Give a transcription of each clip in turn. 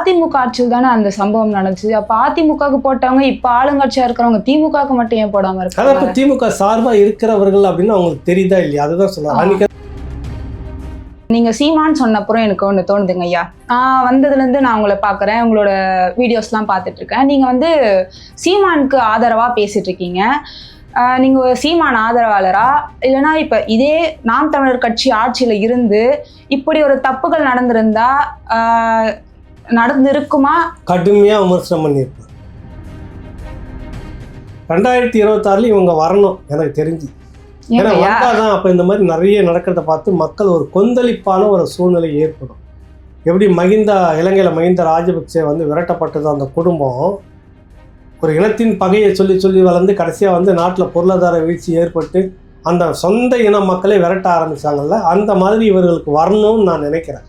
அதிமுக ஆட்சியில் தானே அந்த சம்பவம் நடந்துச்சு. அப்ப அதிமுகவுக்கு போட்டவங்க இப்ப ஆளுங்கட்சியா இருக்கிறவங்க திமுகவுக்கு மட்டும் ஏன் போடாம இருக்காங்க? திமுக சார்பா இருக்கிறவர்கள் அப்படின்னு அவங்களுக்கு தெரியுதா இல்லையா, அதுதான் சொல்லுவாங்க. நீங்க சீமான் சொன்னப்புறம் எனக்கு ஒன்று தோணுதுங்க ஐயா. நான் வந்ததுலேருந்து நான் உங்களை பார்க்குறேன், உங்களோட வீடியோஸ்லாம் பார்த்துட்டு இருக்கேன். நீங்கள் வந்து சீமானுக்கு ஆதரவாக பேசிட்டு இருக்கீங்க. நீங்கள் ஒரு சீமான் ஆதரவாளரா, இல்லைனா இப்போ இதே நாம் தமிழர் கட்சி ஆட்சியில் இருந்து இப்படி ஒரு தப்புகள் நடந்திருக்குமா? கடுமையாக விமர்சனம் பண்ணியிருப்பேன். 2026 இவங்க வரணும் எனக்கு தெரிஞ்சு. ஏன்னா வந்தாதான் அப்போ இந்த மாதிரி நிறைய நடக்கிறத பார்த்து மக்கள் ஒரு கொந்தளிப்பான ஒரு சூழ்நிலை ஏற்படும். எப்படி இலங்கையில் மஹிந்த ராஜபக்சே வந்து விரட்டப்பட்டது அந்த குடும்பம் ஒரு இனத்தின் பகையை சொல்லி வளர்ந்து கடைசியாக வந்து நாட்டில் பொருளாதார வீழ்ச்சி ஏற்பட்டு அந்த சொந்த இன மக்களை விரட்ட ஆரம்பிச்சாங்கல்ல, அந்த மாதிரி இவர்களுக்கு வரணும்னு நான் நினைக்கிறேன்.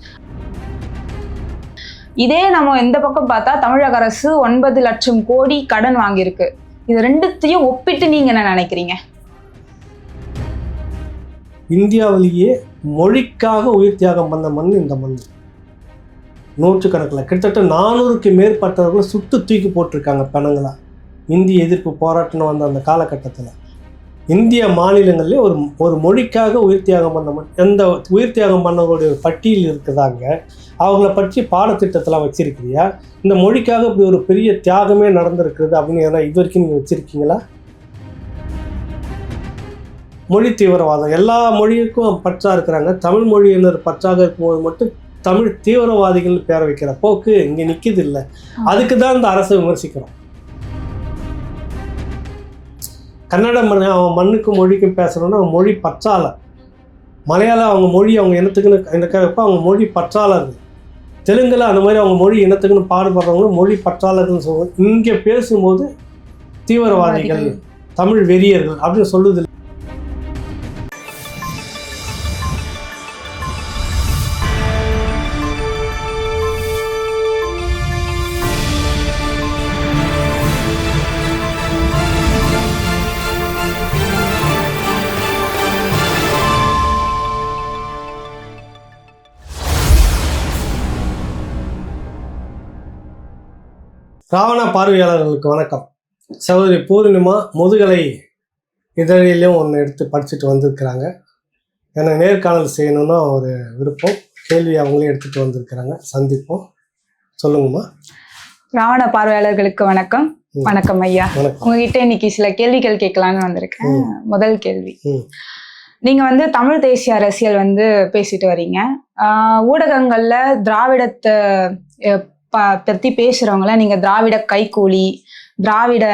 இதே நம்ம இந்த பக்கம் பார்த்தா தமிழக அரசு 9 லட்சம் கோடி கடன் வாங்கியிருக்கு. இது ரெண்டுத்தையும் ஒப்பிட்டு நீங்க என்ன நினைக்கிறீங்க? இந்தியாவிலேயே மொழிக்காக உயிர் தியாகம் பண்ண மண் இந்த மண். நூற்றுக்கணக்கில் கிட்டத்தட்ட 400க்கு மேற்பட்டவர்கள் சுட்டு தூக்கி போட்டிருக்காங்க பணங்களா. இந்திய எதிர்ப்பு போராட்டம் வந்த அந்த காலகட்டத்தில் இந்திய மாநிலங்களிலே ஒரு மொழிக்காக உயிர் தியாகம் பண்ண மண். எந்த உயிர் தியாகம் பண்ணவங்களுடைய பட்டியல் இருக்குதாங்க, அவங்கள பற்றி பாடத்திட்டத்தில் வச்சிருக்கிறியா? இந்த மொழிக்காக இப்படி ஒரு பெரிய தியாகமே நடந்திருக்கிறது அப்படின்னு ஏன்னா இது வரைக்கும் நீங்கள் வச்சுருக்கீங்களா? மொழி தீவிரவாதம் எல்லா மொழிக்கும் பற்றா இருக்கிறாங்க. தமிழ் மொழியினர் பற்றாக இருக்கும்போது மட்டும் தமிழ் தீவிரவாதிகள் பேர வைக்கிற போக்கு இங்கே நிற்கிது இல்லை. அதுக்கு தான் இந்த அரசை விமர்சிக்கிறோம். கன்னடம் அவன் மண்ணுக்கும் மொழிக்கும் பேசுகிறோன்னா அவங்க மொழி பற்றாளர். மலையாளம் அவங்க மொழி அவங்க இனத்துக்குன்னு இருக்கிறப்ப அவங்க மொழி பற்றாளர்கள். தெலுங்கில் அந்த மாதிரி அவங்க மொழி இனத்துக்குன்னு பாடுபடுறவங்களும் மொழி பற்றாளர்கள் சொல்லுவோம். இங்கே பேசும்போது தீவிரவாதிகள், தமிழ் வெறியர்கள் அப்படின்னு சொல்லுது. ராவணா பார்வையாளர்களுக்கு வணக்கம். சகோதரி பூர்ணிமா முதுகலை இதழிலும் ஒன்று எடுத்து படிச்சுட்டு வந்திருக்கிறாங்க. எனக்கு நேர்காணல் செய்யணும்னு ஒரு விருப்பம், கேள்வி அவங்களே எடுத்துகிட்டு வந்திருக்கிறாங்க. சந்திப்போம். சொல்லுங்கம்மா. ராவண பார்வையாளர்களுக்கு வணக்கம். வணக்கம் ஐயா. உங்ககிட்ட இன்னைக்கு சில கேள்விகள் கேட்கலான்னு வந்திருக்கேன். முதல் கேள்வி, நீங்க வந்து தமிழ் தேசிய அரசியல் வந்து பேசிட்டு வரீங்க. ஊடகங்கள்ல திராவிடத்தை பத்தி பேசுறவங்கள நீங்க திராவிட கைக்கூலி, திராவிட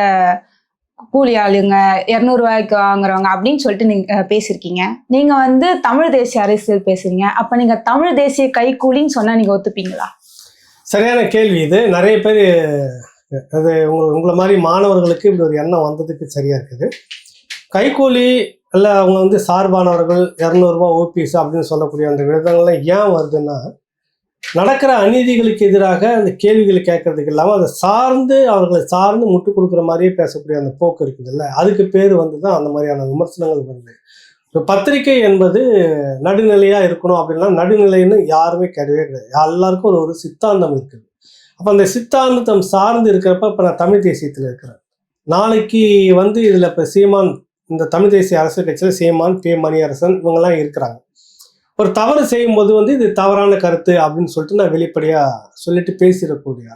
கூலி ஆளுங்க, 200 ரூபாய்க்கு வாங்குறவங்க அப்படின்னு சொல்லிட்டு நீங்க பேசிருக்கீங்க. நீங்க வந்து தமிழ் தேசிய அரசியல் பேசுறீங்க. அப்ப நீங்க தமிழ் தேசிய கைக்கூலின்னு சொன்னா நீங்க ஒத்துப்பீங்களா? சரியான கேள்வி இது. நிறைய பேர் அது உங்களை மாதிரி மாணவர்களுக்கு இப்படி ஒரு எண்ணம் வந்ததுக்கு சரியா இருக்குது. கைக்கூலி இல்லை அவங்க வந்து சார்பானவர்கள், 200 ரூபா ஓபிஎஸ் அப்படின்னு சொல்லக்கூடிய அந்த விதங்கள்லாம் ஏன் வருதுன்னா, நடக்கிற அநீதிகளுக்கு எதிராக அந்த கேள்விகளை கேட்கறதுக்கு இல்லாமல் அதை அவர்களை சார்ந்து முட்டுக் கொடுக்குற மாதிரியே பேசக்கூடிய அந்த போக்கு இருக்குதுல்ல, அதுக்கு பேர் வந்து தான் அந்த மாதிரியான விமர்சனங்கள் வருது. இப்போ பத்திரிகை என்பது நடுநிலையாக இருக்கணும் அப்படின்னா நடுநிலைன்னு யாருமே கிடையாது. எல்லாருக்கும் ஒரு சித்தாந்தம் இருக்குது. அப்போ அந்த சித்தாந்தம் சார்ந்து இருக்கிறப்ப இப்போ நான் தமிழ் தேசியத்தில் இருக்கிறேன். நாளைக்கு வந்து இதில் இப்போ சீமான், இந்த தமிழ் தேசிய அரசியல் கட்சியில் சீமான், மணியரசன் இவங்கெல்லாம் இருக்கிறாங்க. ஒரு தவறு செய்யும்போது வந்து இது தவறான கருத்து அப்படின்னு சொல்லிட்டு நான் வெளிப்படையாக சொல்லிட்டு பேசிடக்கூடிய,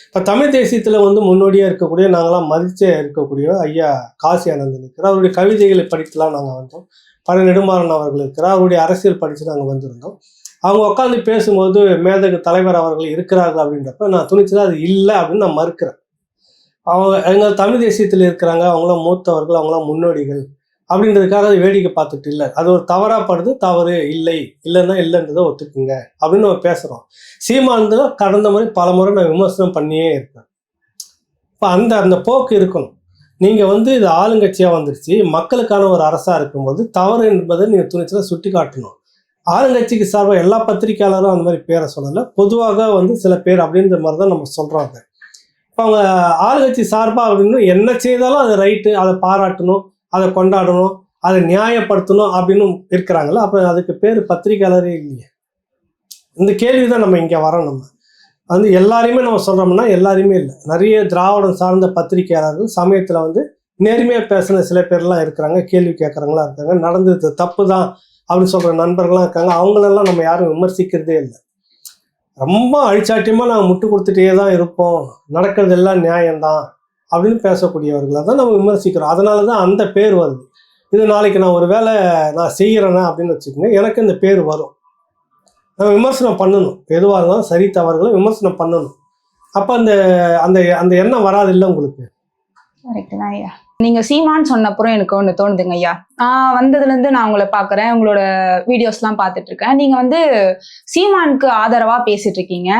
இப்போ தமிழ் தேசியத்தில் வந்து முன்னோடியாக இருக்கக்கூடிய நாங்களாம் மதிச்சே இருக்கக்கூடிய ஐயா காசி ஆனந்தன் இருக்கிறார். அவருடைய கவிதைகளை படித்துலாம் நாங்கள் வந்தோம். பல நெடுமாறன் அவர்கள் இருக்கிறார். அவருடைய அரசியல் படித்து நாங்கள் வந்திருந்தோம். அவங்க உட்காந்து பேசும்போது மேதகு தலைவர் அவர்கள் இருக்கிறார்கள் அப்படின்றப்ப நான் துணிச்சலாக அது இல்லை அப்படின்னு நான் மறுக்கிறேன். அவங்க எங்கள் தமிழ் தேசியத்தில் இருக்கிறாங்க, அவங்களாம் மூத்தவர்கள், அவங்களாம் முன்னோடிகள் அப்படின்றதுக்காக அது வேடிக்கை பார்த்துட்டு இல்லை. அது ஒரு தவறாப்படுது. தவறு இல்லைன்னா இல்லைன்றதை ஒத்துக்குங்க அப்படின்னு நம்ம பேசுகிறோம். சீமானதில் கடந்த முறை பல முறை நான் விமர்சனம் பண்ணியே இருப்பேன். இப்போ அந்த போக்கு இருக்கணும். நீங்கள் வந்து இது ஆளுங்கட்சியாக வந்துடுச்சு, மக்களுக்கான ஒரு அரசாக இருக்கும்போது தவறு என்பதை நீங்கள் துணிச்சலாக சுட்டி காட்டணும். ஆளுங்கட்சிக்கு சார்பாக எல்லா பத்திரிகையாளரும் அந்த மாதிரி பேரை சொல்லலை, பொதுவாக வந்து சில பேர் அப்படின்ற மாதிரி தான் நம்ம சொல்கிறாங்க. இப்போ அவங்க ஆளுங்கட்சி சார்பாக அப்படின்னு என்ன செய்தாலும் அது ரைட்டு, அதை பாராட்டணும், அதை கொண்டாடணும், அதை நியாயப்படுத்தணும் அப்படின்னு இருக்கிறாங்களா? அப்போ அதுக்கு பேர் பத்திரிகையாளரே இல்லையே. இந்த கேள்வி தான் நம்ம இங்கே வரோம். நம்ம வந்து எல்லாரையுமே நம்ம சொல்கிறோம்னா எல்லாரையுமே இல்லை, நிறைய திராவிடம் சார்ந்த பத்திரிகையாளர்கள் சமயத்தில் வந்து நேர்மையாக பேசுன சில பேர்லாம் இருக்கிறாங்க, கேள்வி கேட்குறவங்களாம் இருக்காங்க, நடந்தது தப்பு தான் அப்படின்னு சொல்கிற நண்பர்கள்லாம் இருக்காங்க. அவங்களெல்லாம் நம்ம யாரும் விமர்சிக்கிறதே இல்லை. ரொம்ப அழிச்சாட்டியமாக நாங்கள் முட்டு கொடுத்துட்டே தான் இருப்போம், நடக்கிறது எல்லாம் நியாயம்தான் அப்படின்னு பேசக்கூடியவர்களை தான் நம்ம விமர்சிக்கிறோம். அதனால தான் அந்த பேர் வருது. இது நாளைக்கு நான் ஒரு வேலை நான் செய்கிறேன்னா அப்படின்னு வச்சுக்கோங்க, எனக்கு இந்த பேர் வரும். நம்ம விமர்சனம் பண்ணணும், எதுவாக இருந்தாலும் சரி தவறுகளை விமர்சனம் பண்ணணும். அப்போ அந்த அந்த அந்த எண்ணம் வராது இல்லை உங்களுக்கு. கரெக்ட் தான் ஐயா. நீங்க சீமான்னு சொன்னப்புறம் எனக்கு ஒன்று தோணுதுங்க ஐயா. நான் வந்ததுலேருந்து நான் உங்களை பார்க்குறேன், உங்களோட வீடியோஸ்லாம் பார்த்துட்டு இருக்கேன். நீங்க வந்து சீமானுக்கு ஆதரவா பேசிட்டு இருக்கீங்க.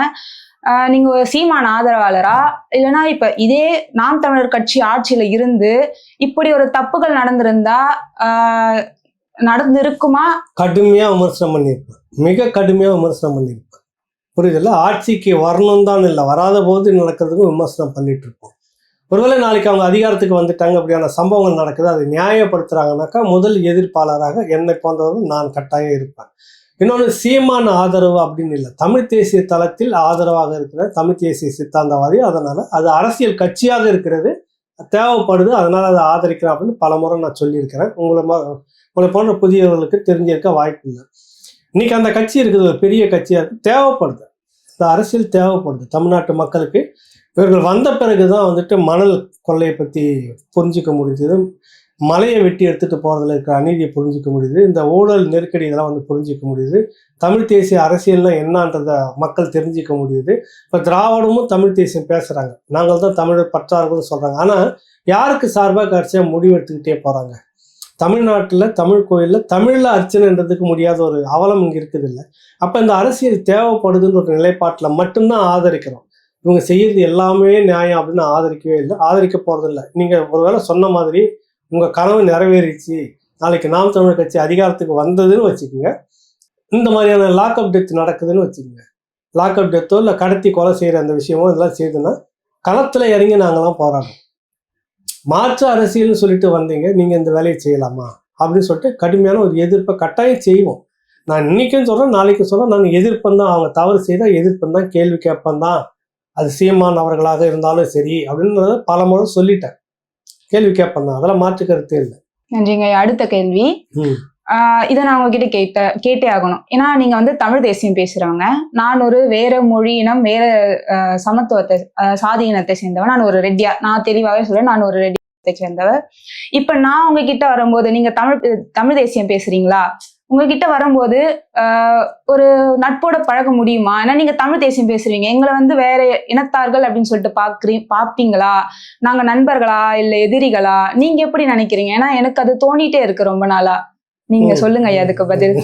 நீங்க ஒரு சீமான் ஆதரவாளரா, இல்லைன்னா இப்ப இதே நாம் தமிழர் கட்சி ஆட்சியில இருந்து இப்படி ஒரு தப்புகள் நடந்திருந்தா நடந்திருக்குமா? கடுமையா விமர்சனம் பண்ணியிருப்பேன், மிக கடுமையா விமர்சனம் பண்ணியிருப்பேன். புரியுதுல்ல? ஆட்சிக்கு வரணும் தான் இல்லை, வராத போது நடக்கிறதுக்கும் விமர்சனம் பண்ணிட்டு இருப்போம். ஒருவேளை நாளைக்கு அவங்க அதிகாரத்துக்கு வந்துட்டாங்க, அப்படியான சம்பவங்கள் நடக்குது, அதை நியாயப்படுத்துறாங்கனாக்கா முதல் எதிர்ப்பாளராக என்னை போன்றவர்கள் நான் கட்டாயம் இருப்பேன். இன்னொன்று, சீமான் ஆதரவு அப்படின்னு இல்லை, தமிழ் தேசிய தளத்தில் ஆதரவாக இருக்கிற தமிழ் தேசிய சித்தாந்தவாதி. அதனால அது அரசியல் கட்சியாக இருக்கிறது, தேவைப்படுது, அதனால அதை ஆதரிக்கிறேன் அப்படின்னு பல முறை நான் சொல்லியிருக்கிறேன். உங்களை போன்ற புதியவர்களுக்கு தெரிஞ்சிருக்க வாய்ப்பு இல்லை. இன்னைக்கு அந்த கட்சி இருக்குது, ஒரு பெரிய கட்சியாக இருக்குது, தேவைப்படுது, இந்த அரசியல் தேவைப்படுது தமிழ்நாட்டு மக்களுக்கு. இவர்கள் வந்த பிறகு தான் வந்துட்டு மணல் கொள்ளையை பற்றி புரிஞ்சிக்க முடியுது, மலையை வெட்டி எடுத்துகிட்டு போகிறதுல இருக்கிற அநீதியை புரிஞ்சிக்க முடியுது, இந்த ஊழல் நெருக்கடி இதெல்லாம் வந்து புரிஞ்சிக்க முடியுது, தமிழ் தேசிய அரசியல்னா என்னன்றதை மக்கள் தெரிஞ்சிக்க முடியுது. இப்போ திராவிடமும் தமிழ் தேசியம் பேசுகிறாங்க, நாங்கள் தான் தமிழர் பற்றார்கள்னு சொல்கிறாங்க. ஆனால் யாருக்கு சார்பாக கடைசியாக முடிவு எடுத்துக்கிட்டே போகிறாங்க? தமிழ்நாட்டில் தமிழ் கோயிலில் தமிழில் அர்ச்சனைன்றதுக்கு முடியாத ஒரு அவலம் இங்கே இருக்குது இல்லை. அப்போ இந்த அரசியல் தேவைப்படுதுன்ற ஒரு நிலைப்பாட்டில் மட்டும்தான் ஆதரிக்கிறோம். இவங்க செய்யறது எல்லாமே நியாயம் அப்படின்னு ஆதரிக்கவே இல்லை, ஆதரிக்க போகிறதில்ல. நீங்கள் ஒருவேளை சொன்ன மாதிரி உங்கள் கனவு நிறைவேறிச்சு, நாளைக்கு நாம் தமிழர் கட்சி அதிகாரத்துக்கு வந்ததுன்னு வச்சுக்கோங்க, இந்த மாதிரியான லாக்அப் டெத் நடக்குதுன்னு வச்சுக்கோங்க, லாக்அப் டெத்தோ இல்லை கடத்தி கொலை செய்கிற அந்த விஷயமோ இதெல்லாம் செய்யுதுன்னா களத்தில் இறங்கி நாங்கள்லாம் போராடுறோம். மாற்று அரசியல்னு சொல்லிட்டு வந்தீங்க, நீங்கள் இந்த வேலையை செய்யலாமா அப்படின்னு சொல்லிட்டு கடுமையான ஒரு எதிர்ப்பை கட்டாயம் செய்வோம். நான் இன்னைக்கும் சொல்கிறேன், நாளைக்கும் சொல்கிறேன், நான் எதிர்ப்பேன் தான். அவங்க தவறு செய்தால் எதிர்ப்பேன் தான், கேள்வி கேட்பேன் தான். அது சீமான் அவர்களாக இருந்தாலும் சரி அப்படின்றத பல முறை சொல்லிட்டேன், கேள்வி கேட்பேன் தான், அதெல்லாம் மாற்று கருத்தே இல்லை. நன்றிங்க. அடுத்த கேள்வி, இதை நான் உங்ககிட்ட கேட்டே ஆகணும். ஏன்னா நீங்க வந்து தமிழ் தேசியம் பேசுறவங்க, நான் ஒரு வேற மொழி இனம், வேற சமத்துவத்தை சாதி இனத்தை சேர்ந்தவன், நான் ஒரு ரெட்டியா, நான் தெளிவாகவே சொல்றேன், நான் ஒரு ரெட்டியத்தை சேர்ந்தவர். இப்ப நான் உங்ககிட்ட வரும்போது, நீங்க தமிழ் தேசியம் பேசுறீங்களா, உங்ககிட்ட வரும்போது ஒரு நட்போட பழக முடியுமா? ஏன்னா நீங்க தமிழ் தேசியம் பேசுறீங்க, எங்களை வந்து வேற இனத்தார்கள் அப்படின்னு சொல்லிட்டு பாப்பீங்களா? நாங்க நண்பர்களா இல்ல எதிரிகளா? நீங்க எப்படி நினைக்கிறீங்க? ஏன்னா எனக்கு அது தோணிட்டே இருக்கு ரொம்ப நாளா. நீங்க சொல்லுங்க ஐயா அதுக்கு பதில்.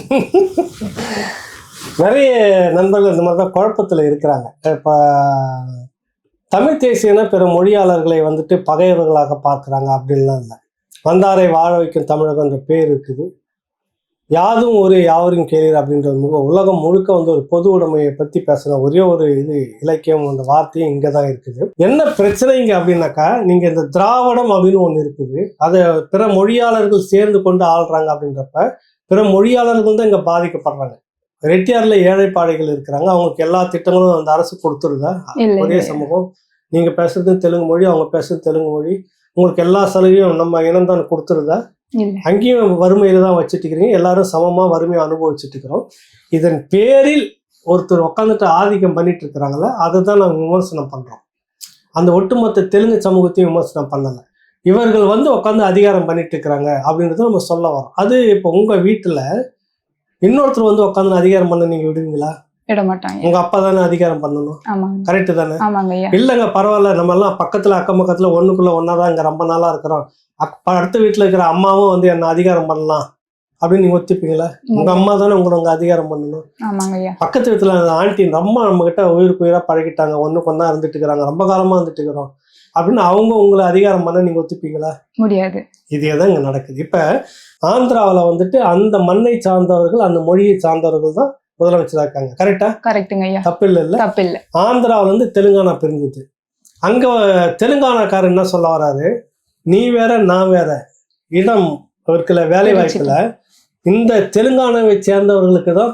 நிறைய நண்பர்கள் இந்த மாதிரி தான் குழப்பத்தில் இருக்கிறாங்க. இப்போ தமிழ் தேசியம்னா பிற மொழியாளர்களை வந்துட்டு பகைவர்களாக பார்க்குறாங்க அப்படின்லாம் இல்லை. வந்தாரை வாழ வைக்கும் தமிழகன்ற பேர் இருக்குது, யாதும் ஒரு யாவரும் கேளீர் அப்படின்ற உலகம் முழுக்க வந்து ஒரு பொது உடைமையை பற்றி பேசுகிற ஒரே ஒரு இது இலக்கியம், அந்த வார்த்தையும் இங்கே தான் இருக்குது. என்ன பிரச்சனை இங்கே அப்படின்னாக்கா, நீங்கள் இந்த திராவிடம் அப்படின்னு ஒன்று இருக்குது, அதை பிற மொழியாளர்கள் சேர்ந்து கொண்டு ஆள்றாங்க. அப்படின்றப்ப பிற மொழியாளர்கள் தான் இங்கே பாதிக்கப்படுறாங்க. ரெட்டியாரில் ஏழைப்பாடைகள் இருக்கிறாங்க, அவங்களுக்கு எல்லா திட்டங்களும் அந்த அரசு கொடுத்துருதா? ஒரே சமூகம், நீங்கள் பேசுறது தெலுங்கு மொழி, அவங்க பேசுறது தெலுங்கு மொழி, உங்களுக்கு எல்லா சலுகையும் நம்ம இனம் தான் கொடுத்துருதா? அங்கேயும் வறுமையில தான் வச்சுட்டு இருக்கிறீங்க, எல்லாரும் சமமா வறுமையை அனுபவிச்சுட்டு இருக்கிறோம். இதன் பேரில் ஒருத்தர் உட்காந்துட்டு ஆதிக்கம் பண்ணிட்டு இருக்கிறாங்களே, அதை தான் நாங்கள் விமர்சனம் பண்றோம். அந்த ஒட்டுமொத்த தெலுங்கு சமூகத்தையும் விமர்சனம் பண்ணலை, இவர்கள் வந்து உட்காந்து அதிகாரம் பண்ணிட்டு இருக்கிறாங்க அப்படின்றத நம்ம சொல்ல வரோம். அது இப்போ உங்க வீட்டுல இன்னொருத்தர் வந்து உட்காந்து அதிகாரம் பண்ண நீங்க விடுவீங்களா? விட மாட்டாங்க. உங்க அப்பா தானே அதிகாரம் பண்ணணும், கரெக்டு தானே? இல்லைங்க பரவாயில்ல, நம்ம எல்லாம் பக்கத்துல அக்கம் பக்கத்துல ஒண்ணுக்குள்ள ஒன்னாதான் இங்க ரொம்ப நாளா இருக்கிறோம், அடுத்த வீட்டுல இருக்கிற அம்மாவும் வந்து என்ன அதிகாரம் பண்ணலாம் அப்படின்னு நீங்க ஒத்துப்பீங்களா? உங்க அம்மா தானே உங்க அதிகாரம் பண்ணணும். பக்கத்து வீட்டுல ஆண்டி ரொம்ப நம்ம கிட்ட உயிருக்கு உயிரா பழகிட்டாங்க, ஒண்ணுக்கு ஒன்னா இருந்துட்டு இருக்கிறாங்க, ரொம்ப காலமா இருந்துட்டு இருக்கிறோம் அப்படின்னு அவங்க உங்களை அதிகாரம் பண்ண நீங்க ஒத்துப்பீங்களா? முடியாது. இதேதான் இங்க நடக்குது. இப்ப ஆந்திராவில வந்துட்டு அந்த மண்ணை சார்ந்தவர்கள், அந்த மொழியை சார்ந்தவர்கள் தான் முதலமைச்சரா இருக்காங்க, கரெக்டா? கரெக்டுங்க ஐயா. தப்பு இல்ல? தப்பு இல்லை. ஆந்திராவில இருந்து தெலுங்கானா பிரிஞ்சுது. அங்க தெலுங்கானாக்காரர் என்ன சொல்ல வராரு, நீ வேற நான் வேற, இடம் இருக்குல்ல, வேலை வாய்ப்புல இந்த தெலுங்கானாவை சேர்ந்தவர்களுக்கு தான்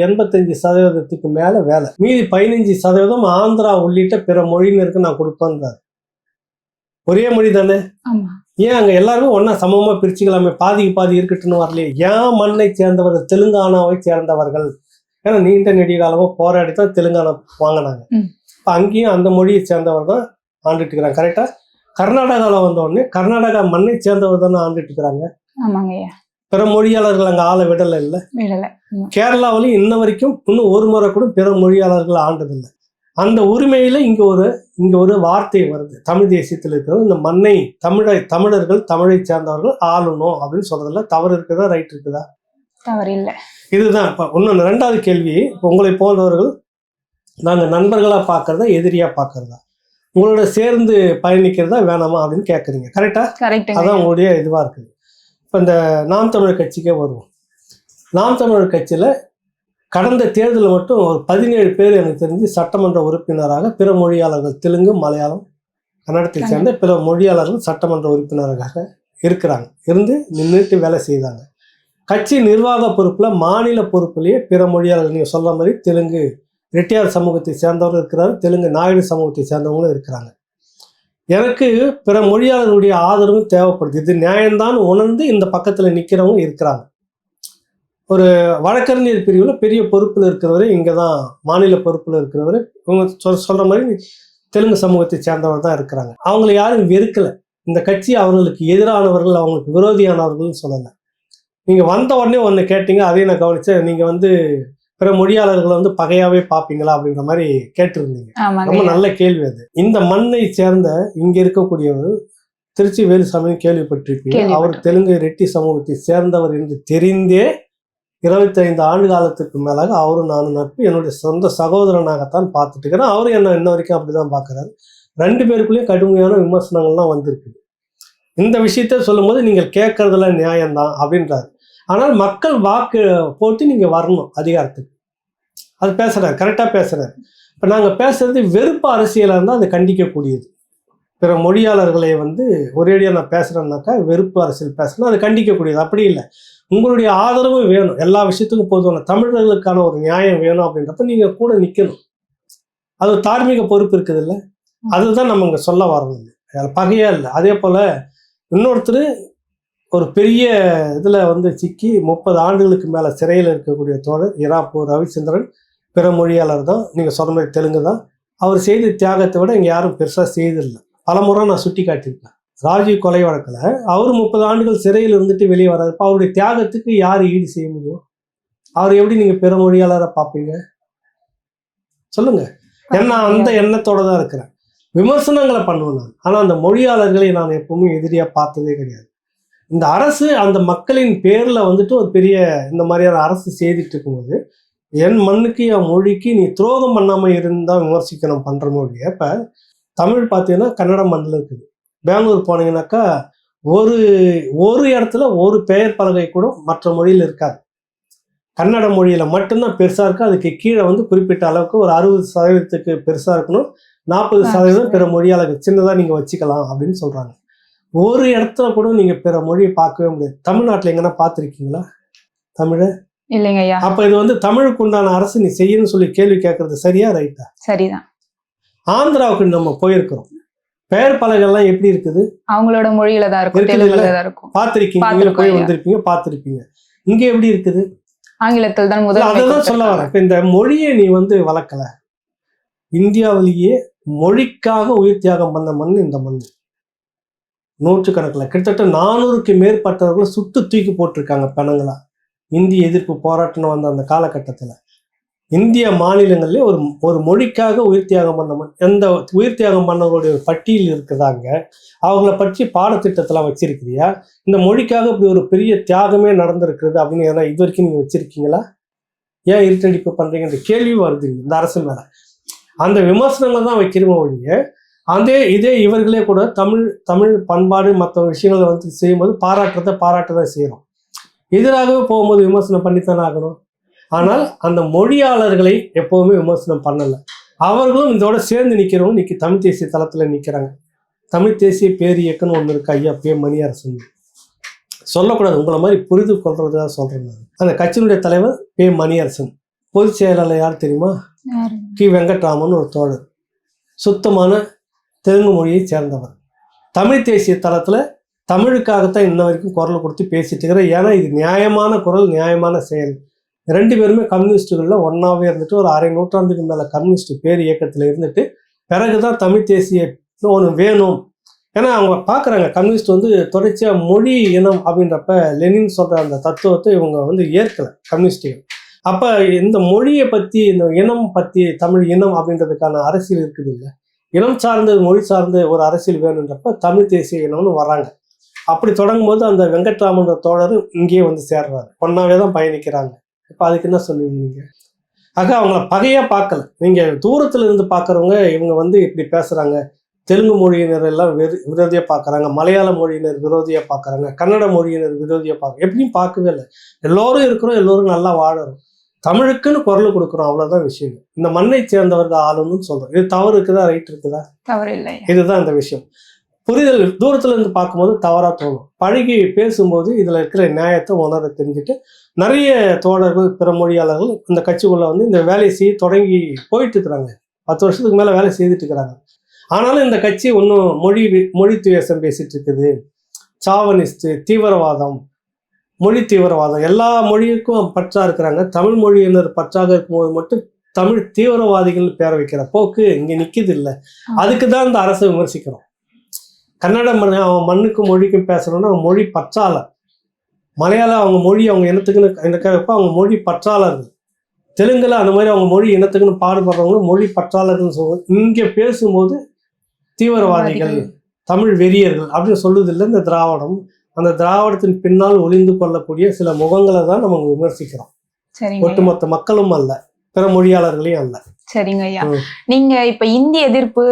85% மேல வேலை. மீதி 15% ஆந்திரா உள்ளிட்ட பிற மொழியினருக்கு நான் கொடுப்பேன்றாரு. ஒரே மொழி தானே, ஏன் அங்க எல்லாருமே ஒன்னா சமமா பிரிச்சுக்கலாமே, பாதிக்கு பாதி இருக்கட்டும்னு வரலையே? ஏன் மண்ணை சேர்ந்தவர்கள் தெலுங்கானாவை சேர்ந்தவர்கள்? ஏன்னா நீண்ட நெடிய காலமா போராடி தான் தெலுங்கானா வாங்கினாங்க. இப்போ அங்கேயும் அந்த மொழியை சேர்ந்தவர் தான் ஆண்டுட்டு இருக்கிறாங்க. கரெக்டா? கர்நாடகாவில் வந்த உடனே கர்நாடகா மண்ணை சேர்ந்தவர் தானே ஆண்டுட்டு இருக்கிறாங்க. பிற மொழியாளர்கள் அங்கே ஆளை விடலை இல்லை. கேரளாவிலையும் இன்ன வரைக்கும் இன்னும் ஒரு முறை கூட பிற மொழியாளர்கள் ஆண்டதில்லை. அந்த உரிமையில இங்க ஒரு வார்த்தை வருது. தமிழ் தேசியத்தில் இருக்கிறது இந்த மண்ணை தமிழர்கள் தமிழை சேர்ந்தவர்கள் ஆளணும் அப்படின்னு சொல்றதுல தவறு இருக்குதா, ரைட் இருக்குதா? தவறு இல்லை. இதுதான் இப்போ இன்னொன்று. 2வது கேள்வி, இப்போ உங்களை போன்றவர்கள் நாங்கள் நண்பர்களாக பார்க்கறதா எதிரியா பார்க்கறதா, உங்களோட சேர்ந்து பயணிக்கிறதா வேணாமா அப்படின்னு கேட்குறீங்க. கரெக்டா? அதான் உங்களுடைய இதுவாக இருக்குது. இப்போ இந்த நாம் தமிழர் கட்சிக்கே வருவோம். நாம் தமிழர் கட்சியில் கடந்த தேர்தலில் மட்டும் ஒரு 17 பேர் எனக்கு தெரிஞ்சு சட்டமன்ற உறுப்பினராக பிற மொழியாளர்கள், தெலுங்கு, மலையாளம், கன்னடத்தை சேர்ந்த பிற மொழியாளர்கள் சட்டமன்ற உறுப்பினராக இருக்கிறாங்க. நின்றுட்டு வேலை செய்தாங்க. கட்சி நிர்வாக பொறுப்பில் மாநில பொறுப்புலேயே பிற மொழியாளர்கள் நீங்கள் சொல்கிற மாதிரி தெலுங்கு ரெட்டியார் சமூகத்தை சேர்ந்தவர்கள் இருக்கிறாரு, தெலுங்கு நாயுடு சமூகத்தை சேர்ந்தவங்களும் இருக்கிறாங்க. எனக்கு பிற மொழியாளர்களுடைய ஆதரவும் தேவைப்படுது. இது நியாயம்தான் உணர்ந்து இந்த பக்கத்தில் நிற்கிறவங்க இருக்கிறாங்க. ஒரு வழக்கறிஞர் பிரிவில் பெரிய பொறுப்பில் இருக்கிறவரு, இங்கே தான் மாநில பொறுப்பில் இருக்கிறவரு, இவங்க சொல்கிற மாதிரி தெலுங்கு சமூகத்தை சேர்ந்தவர் தான் இருக்கிறாங்க. அவங்களை யாரும் வெறுக்கலை. இந்த கட்சி அவர்களுக்கு எதிரானவர்கள், அவங்களுக்கு விரோதியானவர்கள்னு சொல்லலை. நீங்கள் வந்த உடனே ஒன்று கேட்டீங்க, அதையும் நான் கவனிச்சேன். நீங்கள் பிற மொழியாளர்களை பகையாவே பார்ப்பீங்களா அப்படின்ற மாதிரி கேட்டிருந்தீங்க. ரொம்ப நல்ல கேள்வி அது. இந்த மண்ணை சேர்ந்த இங்க இருக்கக்கூடியவர் திருச்சி வேலுசாமி கேள்விப்பட்டிருப்பீங்க. அவர் தெலுங்கு ரெட்டி சமூகத்தை சேர்ந்தவர் என்று தெரிந்தே 25 ஆண்டு காலத்துக்கு மேலாக அவரும் நானும் நட்பு, என்னுடைய சொந்த சகோதரனாகத்தான் பார்த்துட்டு இருக்கிறேன். அவரும் என்ன இன்ன வரைக்கும் அப்படிதான் பார்க்குறாரு. 2 பேருக்குள்ளேயும் கடுமையான விமர்சனங்கள்லாம் வந்திருக்குது. இந்த விஷயத்த சொல்லும் போது நீங்கள் கேட்கறதுல நியாயம்தான் அப்படின்றாரு. ஆனால் மக்கள் வாக்கு போட்டு நீங்க வரணும் அதிகாரத்துக்கு. அது பேசுறாரு, கரெக்டா பேசுறாரு. இப்ப நாங்க பேசுறது வெறுப்பு அரசியலா இருந்தால் அது கண்டிக்கக்கூடியது. பிற மொழியாளர்களை ஒரேடியா நான் பேசுறேன்னாக்கா வெறுப்பு அரசியல் பேசுறேன்னா அது கண்டிக்கக்கூடியது. அப்படி இல்லை, உங்களுடைய ஆதரவும் வேணும். எல்லா விஷயத்துக்கும் பொதுவான தமிழர்களுக்கான ஒரு நியாயம் வேணும் அப்படின்றப்ப நீங்க கூட நிக்கணும். அது தார்மீக பொறுப்பு இருக்குது இல்லை, அதுதான் நம்ம இங்க சொல்ல வரணும். பகையா இல்லை. அதே போல இன்னொருத்தர் ஒரு பெரிய இதில் சிக்கி 30 ஆண்டுகளுக்கு மேலே சிறையில் இருக்கக்கூடிய தோழர் இராப்பூர் ரவிச்சந்திரன் பிற மொழியாளர் தான். நீங்கள் சொன்ன மாதிரி தெலுங்கு தான். அவர் செய்த தியாகத்தை விட இங்கே யாரும் பெருசாக செய்தில்லை. பலமுறை நான் சுட்டி காட்டியிருக்கேன். ராஜீவ் கொலை வழக்கில் அவர் 30 ஆண்டுகள் சிறையில் இருந்துட்டு வெளியே வர்றாரு. இப்போ அவருடைய தியாகத்துக்கு யார் ஈடு செய்ய முடியும்? அவர் எப்படி நீங்கள் பிற மொழியாளரை பார்ப்பீங்க சொல்லுங்க? ஏன்னா அந்த எண்ணத்தோட தான் இருக்கிறேன். விமர்சனங்களை பண்ணுவேன் நான், ஆனால் அந்த மொழியாளர்களை நான் எப்பவுமே எதிரியாக பார்த்ததே கிடையாது. இந்த அரசு அந்த மக்களின் பேர்ல ஒரு பெரிய இந்த மாதிரியான அரசு செய்துட்டு இருக்கும்போது என் மண்ணுக்கு என் மொழிக்கு நீ துரோகம் பண்ணாம இருந்தா விமர்சிக்கணும் பண்ற மொழி. இப்ப தமிழ் பார்த்தீங்கன்னா கன்னட மண்ணில் இருக்குது. பெங்களூர் போனீங்கன்னாக்கா ஒரு இடத்துல ஒரு பெயர் பலகை கூட மற்ற மொழியில் இருக்காது. கன்னட மொழியில மட்டும்தான் பெருசா இருக்கு. அதுக்கு கீழே குறிப்பிட்ட அளவுக்கு ஒரு 60% பெருசா இருக்கணும், 40% பிற மொழியாளர்கள் சின்னதா நீங்க வச்சுக்கலாம் அப்படின்னு சொல்றாங்க. ஒரு இடத்துல கூட நீங்க பிற மொழியை பார்க்கவே முடியாது. தமிழ்நாட்டில் எங்கன்னா பார்த்துருக்கீங்களா தமிழ? இல்லைங்க ஐயா. அப்ப இது தமிழுக்கு உண்டான அரசு நீ செய்யணும்னு சொல்லி கேள்வி கேட்கறது சரியா ரைட்டா? சரிதான். ஆந்திராவுக்கு நம்ம போயிருக்கிறோம். பெயர் பலகைலாம் எப்படி இருக்குது? அவங்களோட மொழியில தான் இருக்கும். பார்த்திருக்கீங்க, போய் வந்திருப்பீங்க, பார்த்திருப்பீங்க. இங்க எப்படி இருக்குது? ஆங்கிலத்தில் தான் முதல்ல. அதான் சொல்ல வரேன். இப்ப இந்த மொழியை நீ வளர்க்கல. இந்தியாவிலேயே மொழிக்காக உயிர் தியாகம் பண்ண மண் இந்த மண். நூற்றுக்கணக்கில் கிட்டத்தட்ட 400க்கு மேற்பட்டவர்களை சுட்டு தூக்கி போட்டிருக்காங்க பணங்களா. இந்திய எதிர்ப்பு போராட்டம் வந்த அந்த காலகட்டத்தில் இந்திய மாநிலங்களிலே ஒரு மொழிக்காக உயிர் தியாகம் பண்ண எந்த உயிர் தியாகம் பண்ணவங்களுடைய பட்டியல் இருக்குதாங்க. அவங்கள பற்றி பாடத்திட்டத்தில் வச்சிருக்கிறியா? இந்த மொழிக்காக இப்படி ஒரு பெரிய தியாகமே நடந்திருக்கிறது அப்படின்னு ஏன்னா இது வரைக்கும் நீங்கள் வச்சிருக்கீங்களா? ஏன் இருட்டடிப்பு பண்றீங்கன்ற கேள்வி வருது இந்த அரசு மேல. அந்த விமர்சனங்கள் தான் வைக்கிறோம் ஒழிய இதே இவர்களே கூட தமிழ் பண்பாடு மற்ற விஷயங்களை செய்யும்போது பாராட்டதான் செய்யறோம். எதிராகவே போகும்போது விமர்சனம் பண்ணித்தானே ஆகணும். ஆனால் அந்த மொழியாளர்களை எப்பவுமே விமர்சனம் பண்ணல. அவர்களும் இதோட சேர்ந்து நிற்கிறவங்க இன்னைக்கு தமிழ் தேசிய தளத்துல நிற்கிறாங்க. தமிழ் தேசிய பேரியக்கன்னு ஒன்று இருக்கு, ஐயா பே மணியரசன். சொல்லக்கூடாது, உங்களை மாதிரி புரிந்து கொள்றதா சொல்றேன் நான். அந்த கட்சியினுடைய தலைவர் பே மணியரசன், பொதுச் செயலாளர் யார் தெரியுமா? கி வெங்கட்ராமன் ஒரு தோழர், சுத்தமான தெலுங்கு மொழியை சேர்ந்தவர். தமிழ் தேசிய தளத்தில் தமிழுக்காகத்தான் இன்ன வரைக்கும் குரல் கொடுத்து பேசிட்டு இருக்கிறேன். ஏன்னா இது நியாயமான குரல், நியாயமான செயல். 2 பேருமே கம்யூனிஸ்டுகளில் ஒன்றாவே இருந்துட்டு ஒரு அரை நூற்றாண்டுக்கு மேலே கம்யூனிஸ்ட் பேர் இயக்கத்தில் இருந்துட்டு பிறகுதான் தமிழ் தேசிய ஒன்று வேணும். ஏன்னா அவங்க பார்க்குறாங்க கம்யூனிஸ்ட் வந்து தொடர்ச்சியாக மொழி இனம் அப்படின்றப்ப லெனின் சொல்கிற அந்த தத்துவத்தை இவங்க வந்து ஏற்கலை கம்யூனிஸ்டுகள். அப்போ இந்த மொழியை பற்றி, இந்த இனம் பற்றி, தமிழ் இனம் அப்படின்றதுக்கான அரசியல் இருக்குது இல்லை, இனம் சார்ந்து மொழி சார்ந்து ஒரு அரசியல் வேணுன்றப்ப தமிழ் தேசிய இனம்னு வராங்க. அப்படி தொடங்கும் போது அந்த வெங்கட்ராமன்ற தோழர் இங்கேயே வந்து சேர்றாரு, ஒன்றாவே தான் பயணிக்கிறாங்க. இப்போ அதுக்கு என்ன சொல்லுவீங்க நீங்கள்? ஆக அவங்கள பகையாக பார்க்கல. நீங்கள் தூரத்தில் இருந்து பார்க்குறவங்க இவங்க வந்து இப்படி பேசுகிறாங்க, தெலுங்கு மொழியினர் எல்லாம் விரோதியாக பார்க்குறாங்க, மலையாள மொழியினர் விரோதியாக பார்க்குறாங்க, கன்னட மொழியினர் விரோதியாக பார்க்குறாங்க. எப்படியும் பார்க்கவே இல்லை. எல்லோரும் இருக்கிறோம், எல்லோரும் நல்லா வாழறோம், தமிழுக்குன்னு குரல் கொடுக்குறோம், அவ்வளோதான் விஷயம். இந்த மண்ணை சேர்ந்தவர்கள் ஆளுன்னு சொல்கிறோம். இது தவறு இருக்குதா, ரைட் இருக்குதா? தவறு இல்லை. இதுதான் இந்த விஷயம். புரிதல் தூரத்துல இருந்து பார்க்கும்போது தவறா தோணும், பழகி பேசும்போது இதுல இருக்கிற நியாயத்தை உணர தெரிஞ்சுட்டு நிறைய தோழர்கள், பிற மொழியாளர்கள் இந்த கட்சிக்குள்ள வந்து இந்த வேலையை செய்ய தொடங்கி போயிட்டு இருக்கிறாங்க. 10 வருஷத்துக்கு மேல வேலை செய்துட்டு இருக்கிறாங்க. ஆனாலும் இந்த கட்சி ஒன்றும் மொழி துவேஷம் பேசிட்டு இருக்குது, சாவனிஸ்ட், தீவிரவாதம், மொழி தீவிரவாதம், எல்லா மொழிக்கும் பற்றா இருக்கிறாங்க. தமிழ் மொழியினர் பற்றாக இருக்கும்போது மட்டும் தமிழ் தீவிரவாதிகள் பேர வைக்கிற போக்கு இங்க நிக்குது இல்லை. அதுக்கு தான் இந்த அரசை விமர்சிக்கிறோம். கன்னட அவன் மண்ணுக்கும் மொழிக்கும் பேசுறோன்னா அவன் மொழி பற்றாளர். மலையாளம் அவங்க மொழி அவங்க இனத்துக்குன்னு இருக்கிறப்ப அவங்க மொழி பற்றாளர்கள். தெலுங்குல அந்த மாதிரி அவங்க மொழி இனத்துக்குன்னு பாடுபடுறவங்க மொழி பற்றாளர்கள் சொல்லுவாங்க. இங்கே பேசும்போது தீவிரவாதிகள், தமிழ் வெறியர்கள் அப்படின்னு சொல்லுது இல்லை இந்த திராவிடம். அந்த திராவிடத்தின் பின்னால் ஒளிந்து கொள்ளக்கூடிய சில முகங்களை தான் நம்ம விமர்சிக்கிறோம். ஒட்டுமொத்த மக்களும் அல்ல, பிற மொழியாளர்களையும் அல்ல. சரிங்க ஐயா. நீங்க இப்ப இந்திய எதிர்ப்பு,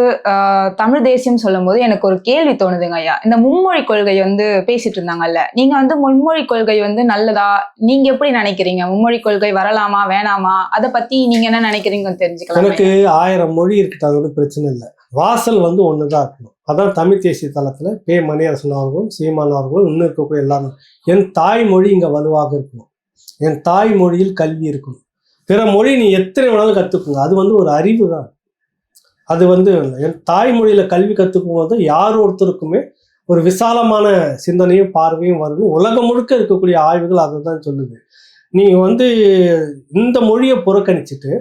தமிழ் தேசியம் சொல்லும் போது எனக்கு ஒரு கேள்வி தோணுதுங்க ஐயா. இந்த மும்மொழி கொள்கை வந்து பேசிட்டு இருந்தாங்கல்ல, நீங்க வந்து மும்மொழி கொள்கை வந்து நல்லதா, நீங்க எப்படி நினைக்கிறீங்க? மும்மொழி கொள்கை வரலாமா வேணாமா, அதை பத்தி நீங்க என்ன நினைக்கிறீங்கன்னு தெரிஞ்சுக்கலாம். எனக்கு 1000 மொழி இருக்குது, அது ஒன்றும் பிரச்சனை இல்லை. வாசல் வந்து ஒண்ணுதான் இருக்கணும். அதான் தமிழ் தேசிய தளத்துல பே மணியரசன் அவர்களும் சீமான் அவர்களும் இன்னும் இருக்கக்கூடிய எல்லாரும், என் தாய்மொழி இங்க வலுவாக இருக்கணும், என் தாய்மொழியில் கல்வி இருக்கணும். பிற மொழி நீ எத்தனை வேணாலும் கற்றுக்குங்க, அது வந்து ஒரு அறிவு தான். அது வந்து என் தாய்மொழியில கல்வி கற்றுக்கும் போது யார் ஒருத்தருக்குமே ஒரு விசாலமான சிந்தனையும் பார்வையும் வரும். உலகம் முழுக்க இருக்கக்கூடிய ஆய்வுகள் அதை தான் சொல்லுது. நீங்கள் வந்து இந்த மொழியை புறக்கணிச்சுட்டு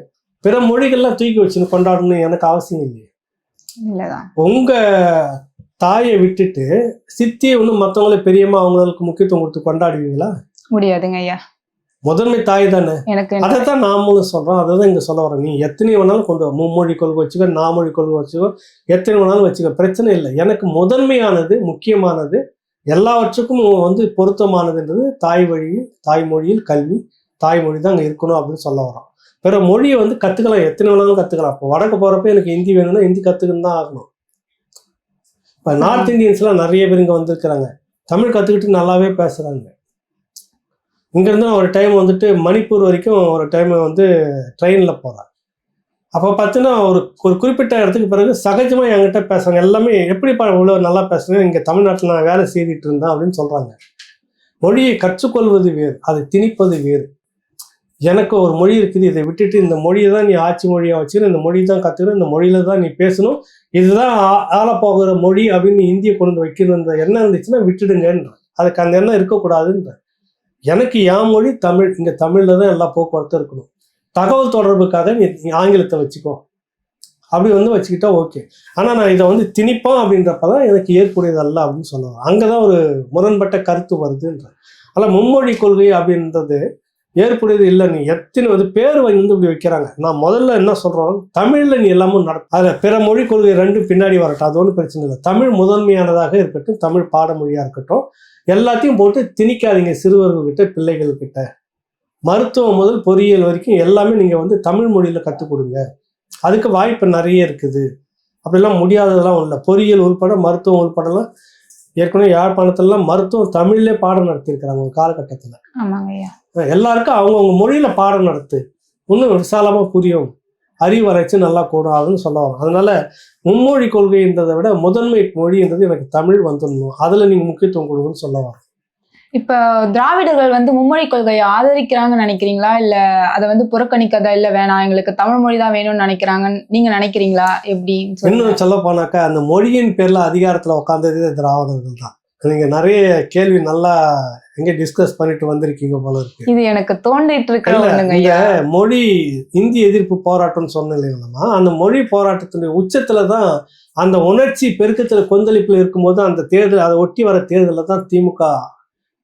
பிற மொழிகள்லாம் தூக்கி வச்சுன்னு கொண்டாடணும்னு எனக்கு அவசியம் இல்லையே. உங்க தாயை விட்டுட்டு சித்தியை ஒன்றும் மற்றவங்களே பெரியம்மா அவங்களுக்கு முக்கியத்துவம் கொடுத்து கொண்டாடுவீங்களா? முடியாதுங்க ஐயா. முதன்மை தாய் தானே. அதைத்தான் நாமளும் சொல்றோம், அதை தான் இங்க சொல்ல வரேன். நீ எத்தனை வேணாலும் கொண்டு வா, மும்மொழி கொள்கை வச்சுக்கோ, நாமொழி கொள்கை வச்சுக்கோ, எத்தனை வேணாலும் வச்சுக்கோ, பிரச்சனை இல்லை. எனக்கு முதன்மையானது, முக்கியமானது, எல்லாவற்றுக்கும் வந்து பொருத்தமானதுன்றது தாய் வழியில், தாய்மொழியில் கல்வி, தாய்மொழி தான் அங்கே இருக்கணும் அப்படின்னு சொல்ல வரோம். பிற மொழியை வந்து கற்றுக்கலாம், எத்தனை வேணாலும் கற்றுக்கலாம். இப்போ வடக்கு போகிறப்ப எனக்கு ஹிந்தி வேணும்னா ஹிந்தி கற்றுக்கணும் தான் ஆகணும். இப்போ நார்த் இந்தியன்ஸ்லாம் நிறைய பேர் இங்கே வந்திருக்கிறாங்க, தமிழ் கற்றுக்கிட்டு நல்லாவே பேசுகிறாங்க. இங்கேருந்து ஒரு டைம் வந்துட்டு மணிப்பூர் வரைக்கும் ஒரு டைம் வந்து ட்ரெயினில் போகிறேன். அப்போ பார்த்தீங்கன்னா ஒரு குறிப்பிட்ட இடத்துக்கு பிறகு சகஜமாக என்கிட்ட பேசுகிறாங்க. எல்லாமே எப்படிப்பா இவ்வளோ நல்லா பேசுகிறேன், இங்கே தமிழ்நாட்டில் நான் வேலை செய்துட்டு இருந்தேன் அப்படின்னு சொல்கிறாங்க. மொழியை கற்றுக்கொள்வது வேறு, அதை திணிப்பது வேறு. எனக்கு ஒரு மொழி இருக்குது, இதை விட்டுட்டு இந்த மொழியை தான் நீ ஆட்சி மொழியாக வச்சுக்கணும், இந்த மொழி தான் கற்றுக்கணும், இந்த மொழியில தான் நீ பேசணும், இதுதான் ஆளப்போகிற மொழி அப்படின்னு இந்தியை கொண்டு வைக்கணுன்ற எண்ணம் இருந்துச்சுன்னா விட்டுடுங்கன்ற. அதுக்கு அந்த எண்ணம் இருக்கக்கூடாதுன்ற. எனக்கு என் மொழி தமிழ், இங்கே தமிழில் தான் எல்லா போக்குவரத்தும் இருக்கணும். தகவல் தொடர்புக்காக நீ ஆங்கிலத்தை வச்சுக்கோ, அப்படி வந்து வச்சுக்கிட்டா ஓகே. ஆனால் நான் இதை வந்து திணிப்போம் அப்படின்றப்பதான் எனக்கு ஏற்புடையது அல்ல அப்படின்னு சொல்லுவாங்க. அங்கே தான் ஒரு முரண்பட்ட கருத்து வருதுன்ற. ஆனால் மும்மொழி கொள்கை அப்படின்றது ஏற்புடையது இல்லை. நீ எத்தனை வந்து பேர் வந்து இப்படி வைக்கிறாங்க. நான் முதல்ல என்ன சொல்கிறோம், தமிழில் நீ எல்லாமும் அதில் பிற மொழி கொள்கை ரெண்டும் பின்னாடி வரட்டும், அது ஒன்றும் பிரச்சனை இல்லை. தமிழ் முதன்மையானதாக இருக்கட்டும், தமிழ் பாடமொழியாக இருக்கட்டும், எல்லாத்தையும் போட்டு திணிக்காதீங்க. சிறுவர்கள்கிட்ட, பிள்ளைகள்கிட்ட, மருத்துவம் முதல் பொறியியல் வரைக்கும் எல்லாமே நீங்கள் வந்து தமிழ் மொழியில் கற்றுக் கொடுங்க. அதுக்கு வாய்ப்பு நிறைய இருக்குது. அப்படிலாம் முடியாததெல்லாம் இல்லை. பொறியியல் உள்பட, மருத்துவம் உள்படலாம் ஏற்கனவே யாழ்ப்பாணத்துலலாம் மருத்துவம் தமிழ்லே பாடம் நடத்தியிருக்கிறாங்க ஒரு காலகட்டத்தில். எல்லாருக்கும் அவங்கவுங்க மொழியில பாடம் நடத்து, இன்னும் விசாலமாக புரியும், அறிவரைச்சு நல்லா கூடாதுன்னு சொல்லுவாங்க. அதனால மும்மொழி கொள்கைன்றதை விட முதன்மை மொழின்றது எனக்கு தமிழ் வந்துடணும், அதில் நீங்கள் முக்கியத்துவம் கொடுங்கன்னு சொல்ல வரோம். இப்ப திராவிடர்கள் வந்து மும்மொழி கொள்கையை ஆதரிக்கிறாங்கன்னு நினைக்கிறீங்களா, இல்ல அதை வந்து புறக்கணிக்கதா, இல்ல வேணாம் எங்களுக்கு தமிழ் மொழி தான் வேணும்னு நினைக்கிறாங்கன்னு நீங்க நினைக்கிறீங்களா? எப்படி இன்னும் சொல்ல போனாக்கா அந்த மொழியின் பேர்ல அதிகாரத்துல உட்கார்ந்தது திராவிடர்கள் தான். நீங்க நிறைய கேள்வி நல்லா எங்க டிஸ்கஸ் பண்ணிட்டு வந்திருக்கீங்க போல இருக்கு. இது எனக்கு தோண்டிட்டு இருக்கிற ஒண்ணுங்க இந்த ஐயா. மொழி இந்தி எதிர்ப்பு போராட்டம்னு சொன்ன இல்லைங்களா, அந்த மொழி போராட்டத்தினுடைய உச்சத்துலதான் அந்த உணர்ச்சி பெருக்கத்துல கொந்தளிப்புல இருக்கும்போது அந்த தேர்தல், அதை ஒட்டி வர தேர்தலில் தான் திமுக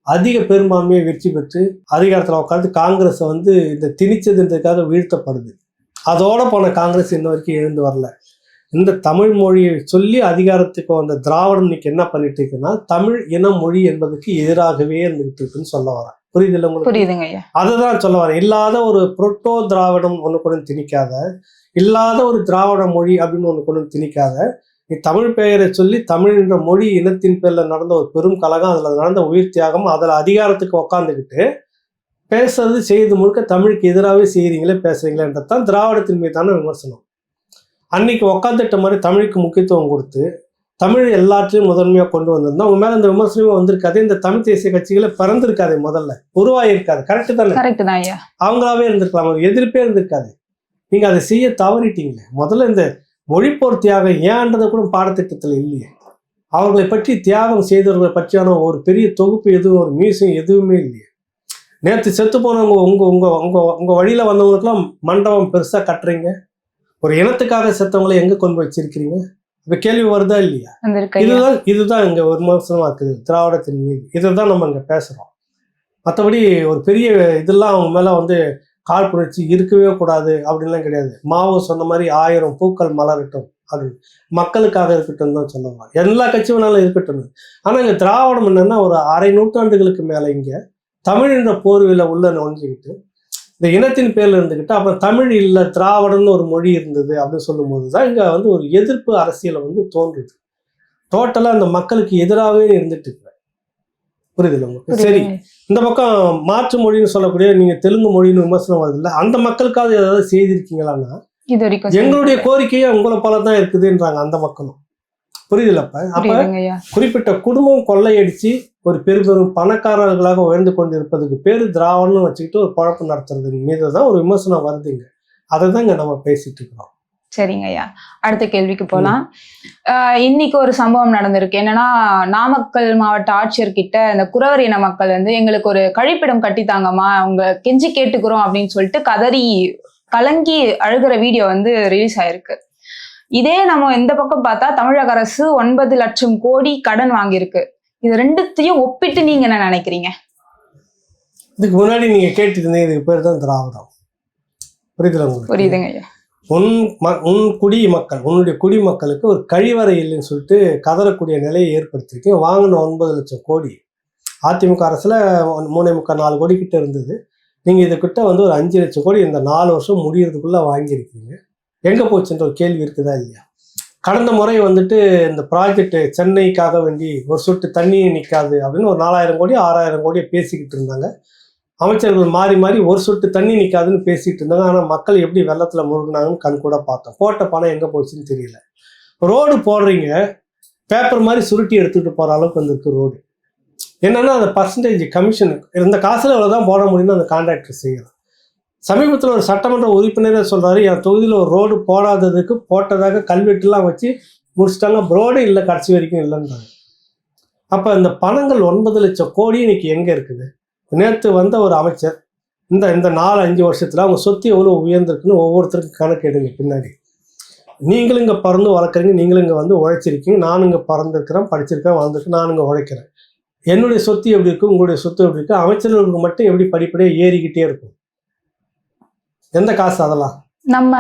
அதிக பெரும்பான்மையை வெற்றி பெற்று அதிகாரத்துல உட்காந்து காங்கிரஸ் வந்து இந்த திணிச்சதுன்றதுக்காக வீழ்த்தப்படுது. அதோட போன காங்கிரஸ் இன்ன வரைக்கும் எழுந்து வரல. இந்த தமிழ் மொழியை சொல்லி அதிகாரத்துக்கு வந்த திராவிடம் இன்னைக்கு என்ன பண்ணிட்டு இருக்குன்னா தமிழ் இன மொழி என்பதுக்கு எதிராகவே இருந்துகிட்டு இருக்குன்னு சொல்ல வரேன். புரியுதுல்ல உங்களுக்கு? புரியுதுங்க ஐயா. அதுதான் சொல்ல வரேன். இல்லாத ஒரு புரோட்டோ திராவிடம் ஒண்ணு கூட திணிக்காத, இல்லாத ஒரு திராவிட மொழி அப்படின்னு ஒண்ணு கூட திணிக்காத, நீ தமிழ் பெயரை சொல்லி தமிழ் என்ற மொழி இனத்தின் பேர்ல நடந்த ஒரு பெரும் கழகம், அதுல நடந்த உயிர் தியாகம், அதுல அதிகாரத்துக்கு உக்காந்துக்கிட்டு பேசுறது செய்து முழுக்க தமிழுக்கு எதிராகவே செய்யறீங்களே பேசுறீங்களேன்றதான் திராவிடத்தின் மீதான விமர்சனம். அன்னைக்கு உக்காந்துட்ட மாதிரி தமிழுக்கு முக்கியத்துவம் கொடுத்து தமிழ் எல்லாத்தையும் முதன்மையாக கொண்டு வந்திருந்தா உங்க மேல இந்த விமர்சனமே வந்திருக்காது. இந்த தமிழ் தேசிய கட்சிகளை பிறந்திருக்காது, முதல்ல உருவாயிருக்காது. கரெக்டு தானே? கரெக்ட் தான் ஐயா. அவங்களாவே இருந்திருக்கலாம், ஒரு எதிர்ப்பே இருந்திருக்காது. நீங்க அதை செய்ய தவறிட்டீங்களே. முதல்ல இந்த மொழிப்போர் தியாகம் ஏன்றதை கூட பாடத்திட்டத்தில் இல்லையே. அவர்களை பற்றி தியாகம் செய்தவர்களை பற்றியான ஒரு பெரிய தொகுப்பு எதுவும், ஒரு மியூசியம் எதுவுமே இல்லையே. நேற்று செத்து போனவங்க உங்க உங்க உங்க உங்க வழியில வந்தவங்களுக்குலாம் மண்டபம் பெருசா கட்டுறீங்க. ஒரு இனத்துக்காக செத்தவங்களை எங்க கொண்டு வச்சிருக்கிறீங்க? இப்ப கேள்வி வருதா இல்லையா? இதுதான் இங்க ஒரு விமர்சனமா இருக்குது திராவிடத்தின் மீது. இதைதான் நம்ம இங்க பேசுறோம். மற்றபடி ஒரு பெரிய இதெல்லாம் அவங்க மேல வந்து காழ்ப்புணர்ச்சி இருக்கவே கூடாது அப்படின்லாம் கிடையாது. மாவு சொன்ன மாதிரி 1000 பூக்கள் மலரட்டும் அப்படின்னு மக்களுக்காக இருக்கட்டும் தான் சொல்லுவாங்க. எல்லா கட்சியும் இருக்கட்டும். ஆனா இங்க திராவிடம் என்னன்னா ஒரு அரை நூற்றாண்டுகளுக்கு மேல இங்க தமிழ் என்ற போர்வையில உள்ள நுழைஞ்சுக்கிட்டு இந்த இனத்தின் பேர்ல இருந்துக்கிட்டு அப்புறம் தமிழ் இல்லை திராவிடம்னு ஒரு மொழி இருந்தது அப்படின்னு சொல்லும் போதுதான் இங்க வந்து ஒரு எதிர்ப்பு அரசியலை வந்து தோன்றுது. டோட்டலா அந்த மக்களுக்கு எதிராகவே இருந்துட்டு இருக்கு. புரியுதுல்ல உங்களுக்கு? சரி, இந்த பக்கம் மாற்று மொழின்னு சொல்லக்கூடிய நீங்க தெலுங்கு மொழின்னு விமர்சனம் வருது இல்லை, அந்த மக்களுக்காவது ஏதாவது செய்திருக்கீங்களான்னா எங்களுடைய கோரிக்கையே உங்களை போலதான் இருக்குதுன்றாங்க அந்த மக்களும். புரியுதுல்லப்ப? அப்ப குறிப்பிட்ட குடும்பம் கொள்ளையடிச்சு ஒரு பெரும் பணக்காரர்களாக உயர்ந்து கொண்டு இருப்பதுக்கு பேரு திராவிடம்னு வச்சுக்கிட்டு ஒரு குழப்பம் நடத்துறது மீதுதான் ஒரு விமர்சனம் வருதுங்க. அதை தான் இங்க நம்ம பேசிட்டு இருக்கிறோம். சரிங்க ஐயா, அடுத்த கேள்விக்கு போலாம். இன்னைக்கு ஒரு சம்பவம் நடந்திருக்கு. என்னன்னா, நாமக்கல் மாவட்ட ஆட்சியர்கிட்ட இந்த குறவர் இன மக்கள் வந்து எங்களுக்கு ஒரு கழிப்பிடம் கட்டித்தாங்கம்மா, அவங்க கெஞ்சி கேட்டுக்கிறோம் அப்படின்னு சொல்லிட்டு கதறி கலங்கி அழுகிற வீடியோ வந்து ரிலீஸ் ஆயிருக்கு. இதே நம்ம இந்த பக்கம் பார்த்தா தமிழக அரசு 9 லட்சம் கோடி கடன் வாங்கியிருக்கு. இது ரெண்டுத்தையும் ஒப்பிட்டு நீங்க என்ன நினைக்கிறீங்க? இதுக்கு முன்னாடி நீங்க கேட்டு இருந்தீங்க, இதுக்கு பேர் தான் திராவிடம். புரியுதுல உங்களுக்கு? புரியுதுங்க ஐயா. உன் குடிமக்கள், உன்னுடைய குடிமக்களுக்கு ஒரு கழிவறை இல்லைன்னு சொல்லிட்டு கதறக்கூடிய நிலையை ஏற்படுத்திருக்கீங்க. வாங்கின 9 லட்சம் கோடி அதிமுக அரசுல 3.25-4 கோடி கிட்ட இருந்தது. நீங்க இதுகிட்ட வந்து ஒரு 5 லட்சம் கோடி இந்த 4 வருஷம் முடியறதுக்குள்ள வாங்கியிருக்கீங்க. எங்க போச்சுன்ற ஒரு கேள்வி இருக்குதா இல்லையா? கடந்த முறை வந்துட்டு இந்த ப்ராஜெக்ட் சென்னைக்காக வேண்டி ஒரு சொட்டு தண்ணி நிற்காது அப்படின்னு ஒரு 4000 கோடி 6000 கோடியை பேசிக்கிட்டு இருந்தாங்க. அமைச்சர்கள் மாறி மாறி ஒரு சொட்டு தண்ணி நிற்காதுன்னு பேசிட்டு இருந்தாங்க. ஆனால் மக்கள் எப்படி வெள்ளத்துல முழுகினாங்கன்னு கண் கூட பார்த்தோம். போட்ட பணம் எங்க போச்சுன்னு தெரியல. ரோடு போடுறீங்க, பேப்பர் மாதிரி சுருட்டி எடுத்துட்டு போற அளவுக்கு வந்துருக்கு ரோடு. என்னன்னா அந்த பர்சன்டேஜ் கமிஷன் இந்த காசுல எவ்வளவுதான் போட முடியும்னு அந்த கான்ட்ராக்டர் செய்யலாம். சமீபத்தில் ஒரு சட்டமன்ற உறுப்பினரே சொல்றாரு, என் தொகுதியில் ஒரு ரோடு போடாததுக்கு போட்டதாக கல்வெட்டுலாம் வச்சு முடிச்சிட்டாங்க, ரோடு இல்லை கடைசி வரைக்கும் இல்லைன்றாங்க. அப்போ இந்த பணங்கள் 9 லட்சம் கோடி இன்னைக்கு எங்கே இருக்குது? நேற்று வந்த ஒரு அமைச்சர் இந்த 4-5 வருஷத்தில் அவங்க சொத்து எவ்வளோ உயர்ந்திருக்குன்னு ஒவ்வொருத்தருக்கும் கணக்கு எடுங்க. பின்னாடி நீங்களும் இங்கே பிறந்து வளர்க்குறீங்க, நீங்களும் இங்கே வந்து உழைச்சிருக்கீங்க, நானும் இங்கே பிறந்திருக்கிறேன், படிச்சிருக்கேன், வளர்ந்துருக்கேன், நான் இங்கே உழைக்கிறேன். என்னுடைய சொத்து எப்படி இருக்கும், உங்களுடைய சொத்து எப்படி இருக்கு? அமைச்சர்களுக்கு மட்டும் எப்படி படிப்படியாக ஏறிக்கிட்டே இருக்கும்? எந்த காசு? அதெல்லாம் நம்ம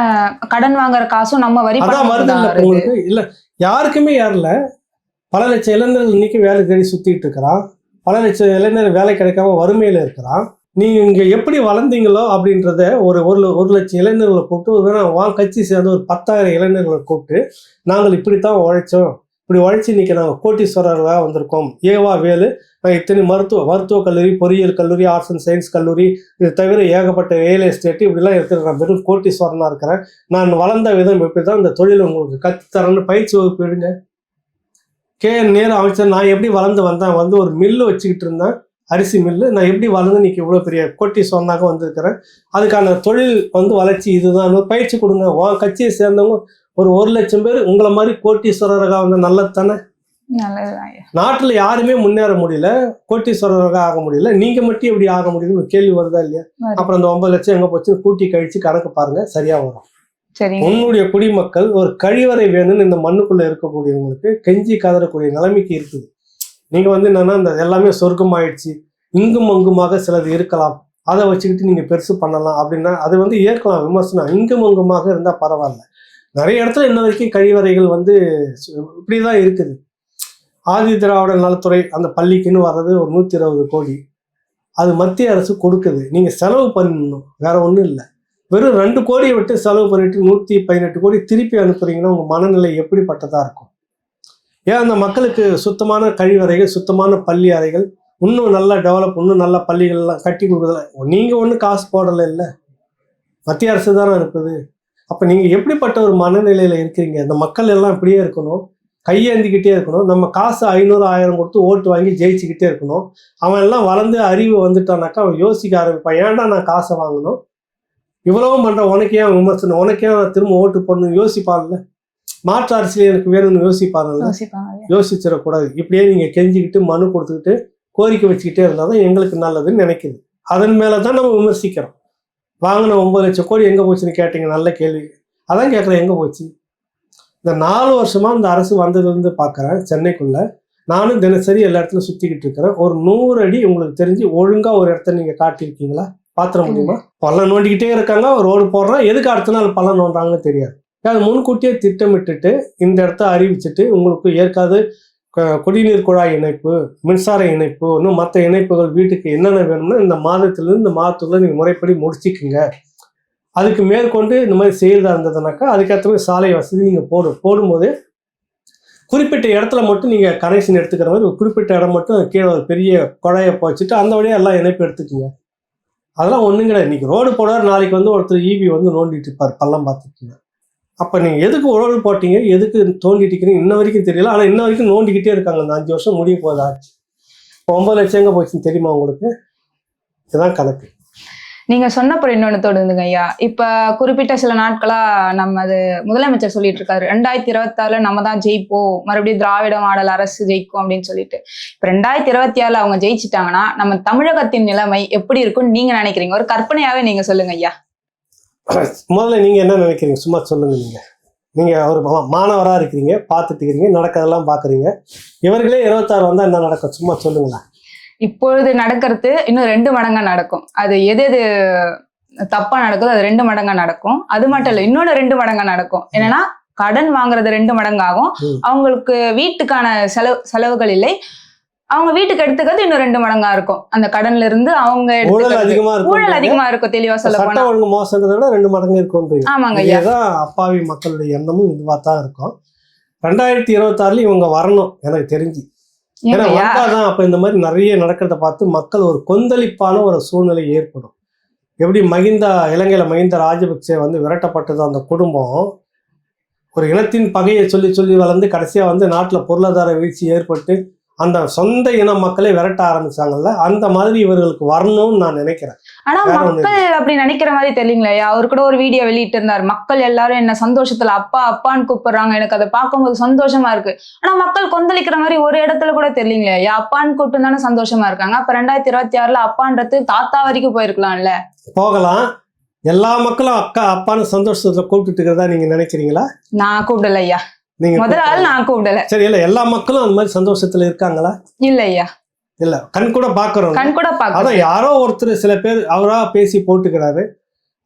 கடன் வாங்குற காசும் நம்ம வரி அதான் வருது இல்லை உங்களுக்கு? இல்லை, யாருக்குமே ஏறல. பல லட்சம் இளைஞர்கள் இன்னைக்கு வேலை தேடி சுத்திட்டு இருக்கிறான். பல லட்சம் இளைஞர் வேலை கிடைக்காம வறுமையில இருக்கிறான். நீங்க இங்க எப்படி வளர்ந்தீங்களோ அப்படின்றத ஒரு லட்சம் இளைஞர்களை கூப்பிட்டு கட்சி சேர்ந்து ஒரு 10,000 இளைஞர்களை கூப்பிட்டு நாங்கள் இப்படித்தான் உழைச்சோம், இப்படி உழைச்சி இன்னைக்கு நாங்கள் கோட்டீஸ்வரர்களாக வந்திருக்கோம். ஏவா வேலு, நான் இத்தனை மருத்துவக் கல்லூரி, பொறியியல் கல்லூரி, ஆர்ட்ஸ் அண்ட் சயின்ஸ் கல்லூரி, இது தவிர ஏகப்பட்ட ரியல் எஸ்டேட், இப்படிலாம் இருக்கிறேன். நான் வெறும் கோட்டீஸ்வரனாக இருக்கிறேன். நான் வளர்ந்த விதம் இப்படி தான், இந்த தொழில் உங்களுக்கு கற்றுத்தரேன்னு பயிற்சி வகுப்பு எடுங்க. KN நேரு அமைச்சர், நான் எப்படி வளர்ந்து வந்தேன், வந்து ஒரு மில்லு வச்சுக்கிட்டு இருந்தேன், அரிசி மில்லு, நான் எப்படி வளர்ந்து இன்னைக்கு இவ்வளோ பெரிய கோட்டீஸ்வரனாக வந்திருக்கிறேன், அதுக்கான தொழில் வந்து வளர்ச்சி இதுதான், பயிற்சி கொடுங்க. உன் கட்சியை சேர்ந்தவங்க ஒரு 1,00,000 பேர் உங்களை மாதிரி கோட்டீஸ்வரராக வந்து நல்லது தானே. நாட்டில் யாருமே முன்னேற முடியல, கோட்டீஸ்வரராக ஆக முடியல, நீங்க மட்டும் எப்படி ஆக முடியுதுன்னு ஒரு கேள்வி வருதா இல்லையா? அப்புறம் அந்த 9 லட்சம் எங்க போச்சு கூட்டி கழிச்சு கணக்கு பாருங்க, சரியா வரும். உன்னுடைய குடிமக்கள் ஒரு கழிவறை வேணும்னு இந்த மண்ணுக்குள்ள இருக்கக்கூடியவங்களுக்கு கெஞ்சி கதறக்கூடிய நிலைமைக்கு இருக்குது. நீங்க வந்து என்னன்னா இந்த எல்லாமே சொர்க்கம் ஆயிடுச்சு, இங்கும் அங்குமாக சிலது இருக்கலாம், அதை வச்சுக்கிட்டு நீங்க பெருசு பண்ணலாம் அப்படின்னா அது வந்து ஏற்கலாம் விமர்சனம். இங்கும் அங்குமாக இருந்தா பரவாயில்ல. நிறைய இடத்துல இன்ன வரைக்கும் கழிவறைகள் வந்து இப்படிதான் இருக்குது. ஆதி திராவிட நலத்துறை அந்த பள்ளிக்குன்னு வர்றது ஒரு 120 கோடி, அது மத்திய அரசு கொடுக்குது. நீங்க செலவு பண்ணணும், வேற ஒன்றும் இல்லை. வெறும் 2 கோடியை விட்டு செலவு பண்ணிட்டு 118 கோடி திருப்பி அனுப்புறீங்கன்னா உங்க மனநிலை எப்படிப்பட்டதா இருக்கும்? ஏன் அந்த மக்களுக்கு சுத்தமான கழிவறைகள், சுத்தமான பள்ளி அறைகள், இன்னும் நல்லா டெவலப், இன்னும் நல்ல பள்ளிகள்லாம் கட்டி கொடுக்குறதுல நீங்க ஒன்றும் காசு போடலை, இல்லை மத்திய அரசு தானே அனுப்புது. அப்போ நீங்கள் எப்படிப்பட்ட ஒரு மனநிலையில் இருக்கிறீங்க? இந்த மக்கள் எல்லாம் இப்படியே இருக்கணும், கையேந்திக்கிட்டே இருக்கணும், நம்ம காசு 500 1000 கொடுத்து ஓட்டு வாங்கி ஜெயிச்சுக்கிட்டே இருக்கணும். அவன் எல்லாம் வளர்ந்து அறிவு வந்துட்டானாக்கா அவன் யோசிக்க ஆரம்பிப்பான், ஏன்டா நான் காசை வாங்கணும், இவ்வளவும் பண்ணுற உனக்கு ஏன் விமர்சனம், உனக்கு ஏன் நான் திரும்ப ஓட்டு போடணும்னு யோசிப்பாங்கல்ல. மாற்று அரசியல் எனக்கு வேணும்னு யோசிப்பாங்கல்ல. யோசிச்சிடக்கூடாது. இப்படியே நீங்கள் கெஞ்சிக்கிட்டு மனு கொடுத்துக்கிட்டு கோரிக்கை வச்சுக்கிட்டே இருந்தால் தான் எங்களுக்கு நல்லதுன்னு நினைக்குது. அதன் மேலே தான் நம்ம விமர்சிக்கிறோம். வாங்கின 9 லட்சம் கோடி எங்கே போச்சுன்னு கேட்டீங்க, நல்ல கேள்வி. அதான் கேட்குறேன், எங்கே போச்சு? இந்த 4 வருஷமா இந்த அரசு வந்ததுலேருந்து பார்க்குறேன் சென்னைக்குள்ள. நானும் தினசரி எல்லா இடத்துலையும் சுற்றிக்கிட்டு இருக்கிறேன். ஒரு 100 அடி உங்களுக்கு தெரிஞ்சு ஒழுங்காக ஒரு இடத்த நீங்கள் காட்டியிருக்கீங்களா? பாத்திர முடியுமா? பள்ளம் நோண்டிக்கிட்டே இருக்காங்க, ரோடு போடுறான், எதுக்கு அடுத்த நாள் பள்ளம் நோண்டுறாங்கன்னு தெரியாது. அது முன்கூட்டியே திட்டமிட்டுட்டு இந்த இடத்த அறிவிச்சுட்டு உங்களுக்கு ஏற்காது குடிநீர் குழாய் இணைப்பு, மின்சார இணைப்பு, இன்னும் மற்ற இணைப்புகள் வீட்டுக்கு என்னென்ன வேணும்னா இந்த மாதத்துலேருந்து இந்த மாதத்துக்குள்ள நீங்கள் முறைப்படி முடிச்சுக்குங்க. அதுக்கு மேற்கொண்டு இந்த மாதிரி செய்யறதா இருந்ததுனாக்கா அதுக்கேற்ற மாதிரி சாலை வசதி நீங்கள் போடும்போது குறிப்பிட்ட இடத்துல மட்டும் நீங்கள் கனெக்ஷன் எடுத்துக்கிற மாதிரி ஒரு குறிப்பிட்ட இடம் மட்டும் கீழே ஒரு பெரிய குழாயை போச்சுட்டு அந்த வழியாக எல்லாம் இணைப்பு எடுத்துக்குங்க. அதெல்லாம் ஒன்றும் கிடையாது. இன்னைக்கு ரோடு போடுவார், நாளைக்கு வந்து ஒருத்தர் ஈபி வந்து நோண்டிட்டு இருப்பார், பள்ளம் பார்த்துருக்கீங்க. அப்போ நீங்கள் எதுக்கு ரோடு போட்டீங்க, எதுக்கு தோண்டிட்டு இருக்கிறீங்க இன்ன வரைக்கும் தெரியல. ஆனால் இன்ன வரைக்கும் நோண்டிக்கிட்டே இருக்காங்க. அந்த 5 வருஷம் முடிய போதாச்சு. 9 லட்சம் எங்கே போச்சுன்னு தெரியுமா உங்களுக்கு? இதுதான் கணக்கு. நீங்க சொன்னப்போ இன்னொன்று தோணுதுங்க ஐயா. இப்ப குறிப்பிட்ட சில நாட்களா நம்ம அது முதலமைச்சர் சொல்லிட்டு இருக்காரு, 2026 நம்ம தான் ஜெயிப்போம், மறுபடியும் திராவிட மாடல் அரசு ஜெயிக்கும் அப்படின்னு சொல்லிட்டு. இப்ப 2026 அவங்க ஜெயிச்சிட்டாங்கன்னா நம்ம தமிழகத்தின் நிலைமை எப்படி இருக்கும்னு நீங்க நினைக்கிறீங்க? ஒரு கற்பனையாவே நீங்க சொல்லுங்க ஐயா. முதல்ல நீங்க என்ன நினைக்கிறீங்க சும்மா சொல்லுங்க. நீங்க ஒரு மாணவராக இருக்கிறீங்க, பார்த்துட்டு இருக்கிறீங்க, நடக்கிறதெல்லாம் பார்க்குறீங்க. இவர்களே 26 வந்தால் என்ன நடக்கும் சும்மா சொல்லுங்களேன். இப்பொழுது நடக்கிறது இன்னும் 2 மடங்கா நடக்கும். அது எது எது தப்பா நடக்குதோ அது 2 மடங்கா நடக்கும். அது மட்டும் இல்லை, இன்னொன்னு 2 மடங்கா நடக்கும். என்னன்னா கடன் வாங்குறது 2 மடங்காகும். அவங்களுக்கு வீட்டுக்கான செலவுகள் இல்லை, அவங்க வீட்டுக்கு எடுத்துக்கிறது இன்னும் 2 மடங்கா இருக்கும். அந்த கடன்ல இருந்து அவங்க ஊழல் அதிகமா இருக்கும். தெளிவா சொல்ல போனா சட்ட ஒழுங்கு மோசத்தை விட 2 மடங்கு இருக்கும். ஆமாங்க ஐயா. அப்பாவி மக்களுடைய எண்ணமும் இதுவா தான் இருக்கும். 2026 இவங்க வரணும் எனக்கு தெரிஞ்சு. ஏன்னா வந்தாதான் அப்ப இந்த மாதிரி நிறைய நடக்கிறத பார்த்து மக்கள் ஒரு கொந்தளிப்பான ஒரு சூழ்நிலை ஏற்படும். எப்படி இலங்கையில மகிந்த ராஜபக்சே வந்து விரட்டப்பட்டது அந்த குடும்பம் ஒரு இனத்தின் பகையை சொல்லி சொல்லி வளர்ந்து கடைசியா வந்து நாட்டுல பொருளாதார வீழ்ச்சி ஏற்பட்டு அந்த சொந்த இன மக்களை விரட்ட ஆரம்பிச்சாங்கல்ல, அந்த மாதிரி இவர்களுக்கு வரணும்னு நான் நினைக்கிறேன். ஆனா மக்கள் அப்படி நினைக்கிற மாதிரி தெரியலீங்களா? அவர் கூட ஒரு வீடியோ வெளியிட்டு இருந்தார், மக்கள் எல்லாரும் என்ன சந்தோஷத்துல அப்பா அப்பான்னு கூப்பிடுறாங்க, எனக்கு அதை பார்க்கும்போது சந்தோஷமா இருக்கு. ஆனா மக்கள் கொந்தளிக்கிற மாதிரி ஒரு இடத்துல கூட தெரியலீங்களா? அப்பான்னு கூப்பிட்டு தானே சந்தோஷமா இருக்காங்க. அப்ப 2026 அப்பான்றது தாத்தா வரைக்கும் போயிருக்கலாம்ல. போகலாம். எல்லா மக்களும் அக்கா அப்பான்னு சந்தோஷத்துல கூப்பிட்டு இருக்கிறதா நீங்க நினைக்கிறீங்களா? நான் கூப்பிடல ஐயா. முதல் ஆள் நான் கூப்பிடல. சரி, இல்ல எல்லா மக்களும் அந்த மாதிரி சந்தோஷத்துல இருக்காங்களா? இல்ல ஐயா. இல்ல, கண் கூட பாக்குறோம். அதான் யாரோ ஒருத்தர் சில பேர் அவரா பேசி போட்டுக்கிறாரு.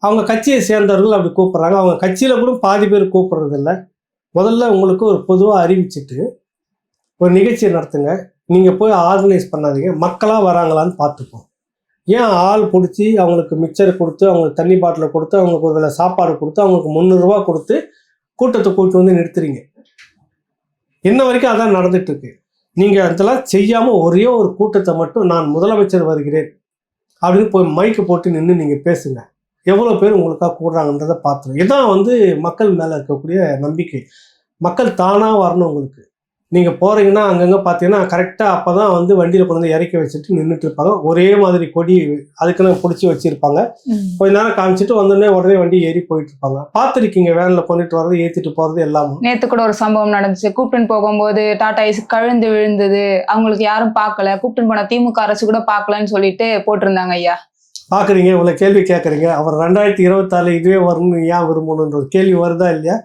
அவங்க கட்சியை சேர்ந்தவர்கள் அப்படி கூப்பிடுறாங்க. அவங்க கட்சியில கூட பாதி பேர் கூப்பிடுறது இல்லை. முதல்ல உங்களுக்கு ஒரு பொதுவா அறிவிச்சுட்டு ஒரு நிகழ்ச்சியை நடத்துங்க. நீங்க போய் ஆர்கனைஸ் பண்ணாதீங்க, மக்களா வராங்களான்னு பார்த்துப்போம். ஏன் ஆள் பிடிச்சி அவங்களுக்கு மிக்சர் கொடுத்து, அவங்களுக்கு தண்ணி பாட்டில் கொடுத்து, அவங்களுக்கு ஒரு வேளை சாப்பாடு கொடுத்து, அவங்களுக்கு 300 ரூபா கொடுத்து கூட்டத்தை கூட்டு வந்து நிறுத்துறீங்க? இன்ன வரைக்கும் அதான் நடந்துட்டு இருக்கு. நீங்க அதெல்லாம் செய்யாம ஒரே ஒரு கூட்டத்தை மட்டும் நான் முதலமைச்சர் வருகிறேன் அப்படின்னு போய் மைக்கு போட்டு நின்று நீங்க பேசுங்க. எவ்வளவு பேர் உங்களுக்காக கூடுறாங்கன்றதை பார்த்துரும். இதான் வந்து மக்கள் மேல இருக்கக்கூடிய நம்பிக்கை. மக்கள் தானா வரணும் உங்களுக்கு. நீங்கள் போகிறீங்கன்னா அங்கங்கே பார்த்தீங்கன்னா கரெக்டாக அப்போ தான் வந்து வண்டியில் கொண்டு வந்து இறக்கி வச்சுட்டு நின்றுட்டு இருப்பாங்க. ஒரே மாதிரி கொடி அதுக்குன்னு பிடிச்சி வச்சுருப்பாங்க. கொஞ்ச நேரம் காமிச்சிட்டு வந்தோடனே உடனே வண்டி ஏறி போயிட்டு இருப்பாங்க. பார்த்துருக்கீங்க வேனில் கொண்டுட்டு வர்றது ஏற்றிட்டு போகிறது எல்லாமே. நேற்று கூட ஒரு சம்பவம் நடந்துச்சு. கூப்பிட்டுன்னு போகும்போது டாடா ஏசி கழுந்து விழுந்தது, அவங்களுக்கு யாரும் பார்க்கல, கூப்பிட்டுன்னு போன திமுக அரசு கூட பார்க்கலன்னு சொல்லிட்டு போட்டிருந்தாங்க ஐயா. பார்க்குறீங்க, இவ்வளோ கேள்வி கேட்குறீங்க. அவர் 2026 இதுவே வரணும்னு ஏன் விரும்பணுன்ற ஒரு கேள்வி வருதா இல்லையா?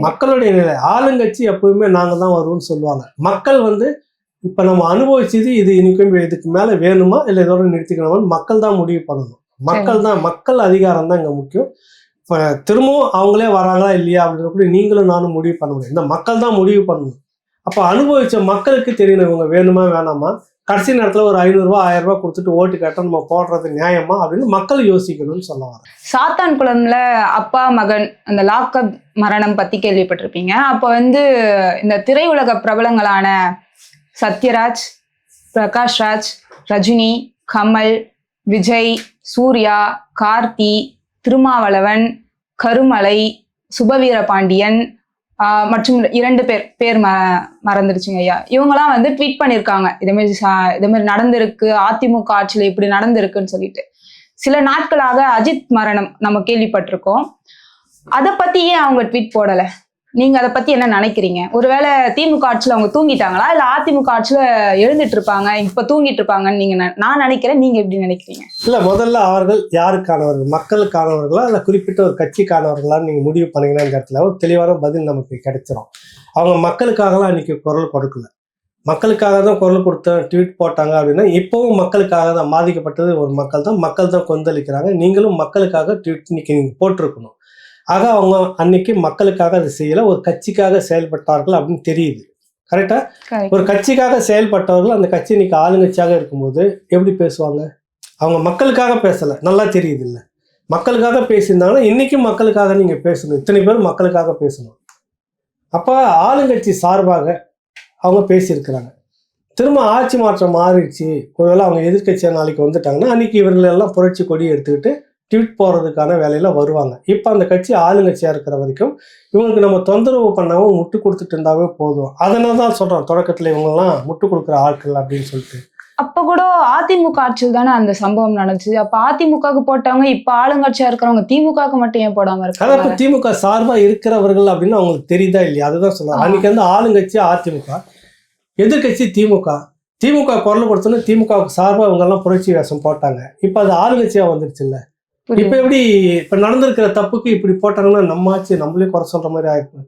மக்களுடைய நிலை, ஆளுங்கட்சி எப்பவுமே நாங்கள் தான் வருவோம்னு சொல்லுவாங்க. மக்கள் வந்து இப்போ நம்ம அனுபவிச்சது இது இன்னைக்கும் இதுக்கு மேலே வேணுமா இல்லை இதோட நிறுத்திக்கணுமான்னு மக்கள் தான் முடிவு பண்ணணும். மக்கள் அதிகாரம் தான் இங்கே முக்கியம். இப்போ திரும்பவும் அவங்களே வராங்களா இல்லையா அப்படின்ற கூட நீங்களும் நானும் முடிவு பண்ண முடியும். இந்த மக்கள் தான் முடிவு பண்ணணும். அப்போ அனுபவிச்ச மக்களுக்கு தெரியணும் இவங்க வேணுமா வேணாமா. கடைசி நேரத்தில் ஒரு 500 ரூபா 1000 ரூபாய் கொடுத்துட்டு ஓட்டு கேட்டால் நம்ம போடுறது நியாயமா அப்படின்னு மக்கள் யோசிக்கணும்னு சொல்ல வரேன். சாத்தான்குளம்ல அப்பா மகன் அந்த லாக்அப் மரணம் பத்தி கேள்விப்பட்டிருப்பீங்க. அப்போ வந்து இந்த திரையுலக பிரபலங்களான சத்யராஜ், பிரகாஷ்ராஜ், ரஜினி, கமல், விஜய், சூர்யா, கார்த்தி, திருமாவளவன், கருமலை, சுபவீரபாண்டியன் மற்றும் 2 பேர் மறந்துடுச்சுங்க ஐயா. இவங்கெல்லாம் வந்து ட்வீட் பண்ணியிருக்காங்க, இதேமாரி நடந்திருக்கு, அதிமுக ஆட்சியில் இப்படி நடந்திருக்குன்னு சொல்லிட்டு. சில நாட்களாக அஜித் மரணம் நம்ம கேள்விப்பட்டிருக்கோம். அதை பத்தி ஏன் அவங்க ட்வீட் போடலை? நீங்க அதை பத்தி என்ன நினைக்கிறீங்க? ஒருவேளை திமுக ஆட்சியில் அவங்க தூங்கிட்டாங்களா, இல்ல அதிமுக ஆட்சியில் எழுந்துட்டு இருப்பாங்க இப்ப தூங்கிட்டு இருப்பாங்கன்னு நீங்க நான் நினைக்கிறேன். நீங்க எப்படி நினைக்கிறீங்க? இல்ல, முதல்ல அவர்கள் யாருக்கானவர்கள், மக்களுக்கானவர்களா இல்ல குறிப்பிட்ட ஒரு கட்சிக்கானவர்களான்னு நீங்க முடிவு பண்ணீங்கன்னா இந்த இடத்துல ஒரு தெளிவான பதில் நமக்கு கிடைச்சிரும். அவங்க மக்களுக்காகலாம் அன்னைக்கு குரல் கொடுக்கல. மக்களுக்காக தான் குரல் கொடுத்த ட்வீட் போட்டாங்க அப்படின்னா இப்பவும் மக்களுக்காக தான் பாதிக்கப்பட்டது ஒரு மக்கள் தான் கொந்தளிக்கிறாங்க. நீங்களும் மக்களுக்காக ட்வீட் இன்னைக்கு நீங்க போட்டிருக்கணும். ஆக அவங்க அன்னைக்கு மக்களுக்காக அதை செய்யல, ஒரு கட்சிக்காக செயல்பட்டார்கள் அப்படின்னு தெரியுது. கரெக்டா? ஒரு கட்சிக்காக செயல்பட்டவர்கள் அந்த கட்சி இன்னைக்கு ஆளுங்கட்சியாக இருக்கும்போது எப்படி பேசுவாங்க? அவங்க மக்களுக்காக பேசல, நல்லா தெரியுது இல்ல. மக்களுக்காக பேசியிருந்தாங்கன்னா இன்னைக்கும் மக்களுக்காக நீங்க பேசணும். இத்தனை பேர் மக்களுக்காக பேசணும். அப்ப ஆளுங்கட்சி சார்பாக அவங்க பேசியிருக்கிறாங்க. திரும்ப ஆட்சி மாற்றம் மாறிடுச்சு, ஒருவேளை அவங்க எதிர்கட்சியாக நாளைக்கு வந்துட்டாங்கன்னா அன்னைக்கு இவர்கள் எல்லாம் புரட்சி கொடி எடுத்துக்கிட்டு ட்வீட் போகிறதுக்கான வேலையில வருவாங்க. இப்போ அந்த கட்சி ஆளுங்கட்சியாக இருக்கிற வரைக்கும் இவங்களுக்கு நம்ம தொந்தரவு பண்ணாமல் முட்டு கொடுத்துட்டு இருந்தாவே போதும். அதனால தான் சொல்கிறோம் தொடக்கத்தில் இவங்கெல்லாம் முட்டு கொடுக்குற ஆட்கள் அப்படின்னு சொல்லிட்டு. அப்போ கூட அதிமுக ஆட்சியில் தானே அந்த சம்பவம் நடந்துச்சு. அப்போ அதிமுகவுக்கு போட்டவங்க இப்போ ஆளுங்கட்சியாக இருக்கிறவங்க திமுகவுக்கு மட்டும் ஏன் போடாமல் இருக்காங்க? அதான் இப்போ திமுக சார்பாக இருக்கிறவர்கள் அப்படின்னு அவங்களுக்கு தெரியுதா இல்லையா? அதுதான் சொல்லுவாங்க. அன்னைக்கு வந்து ஆளுங்கட்சி அதிமுக, எதிர்கட்சி திமுக குரல் கொடுத்தோன்னு திமுகவுக்கு சார்பாக இவங்கெல்லாம் புரட்சி வேஷம் போட்டாங்க. இப்போ அது ஆளுங்கட்சியாக வந்துருச்சு இல்லை. இப்ப எப்படி இப்ப நடந்திருக்கிற தப்புக்கு இப்படி போட்டாங்கன்னா நம்ம ஆச்சு நம்மளே குறை சொல்ற மாதிரி ஆயிருக்கு.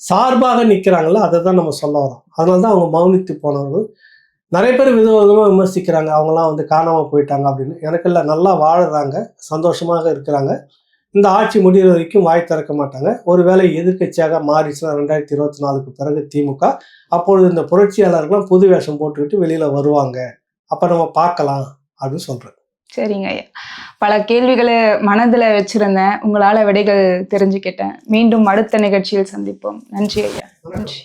சார்பாக நிக்கிறாங்கல்ல, அதை தான் நம்ம சொல்ல வரோம். அதனாலதான் அவங்க மௌனித்து போனவர்கள். நிறைய பேர் விதவிதமா விமர்சிக்கிறாங்க, அவங்கலாம் வந்து காணாம போயிட்டாங்க அப்படின்னு. எனக்கு இல்லை, நல்லா வாழுறாங்க, சந்தோஷமாக இருக்கிறாங்க. இந்த ஆட்சி முடிகிற வரைக்கும் வாய் திறக்க மாட்டாங்க. ஒருவேளை எதிர்கட்சியாக மாறிச்சுன்னா 2024க்கு பிறகு திமுக, அப்பொழுது இந்த புரட்சியாளர்கள்லாம் புது வேஷம் போட்டுக்கிட்டு வெளியில வருவாங்க. அப்ப நம்ம பார்க்கலாம் அப்படின்னு சொல்றேன். சரிங்க ஐயா, பல கேள்விகளை மனதில் வச்சிருந்தேன், உங்களால் விடைகள் தெரிஞ்சுக்கிட்டேன். மீண்டும் அடுத்த நிகழ்ச்சியில் சந்திப்போம். நன்றி ஐயா. நன்றி.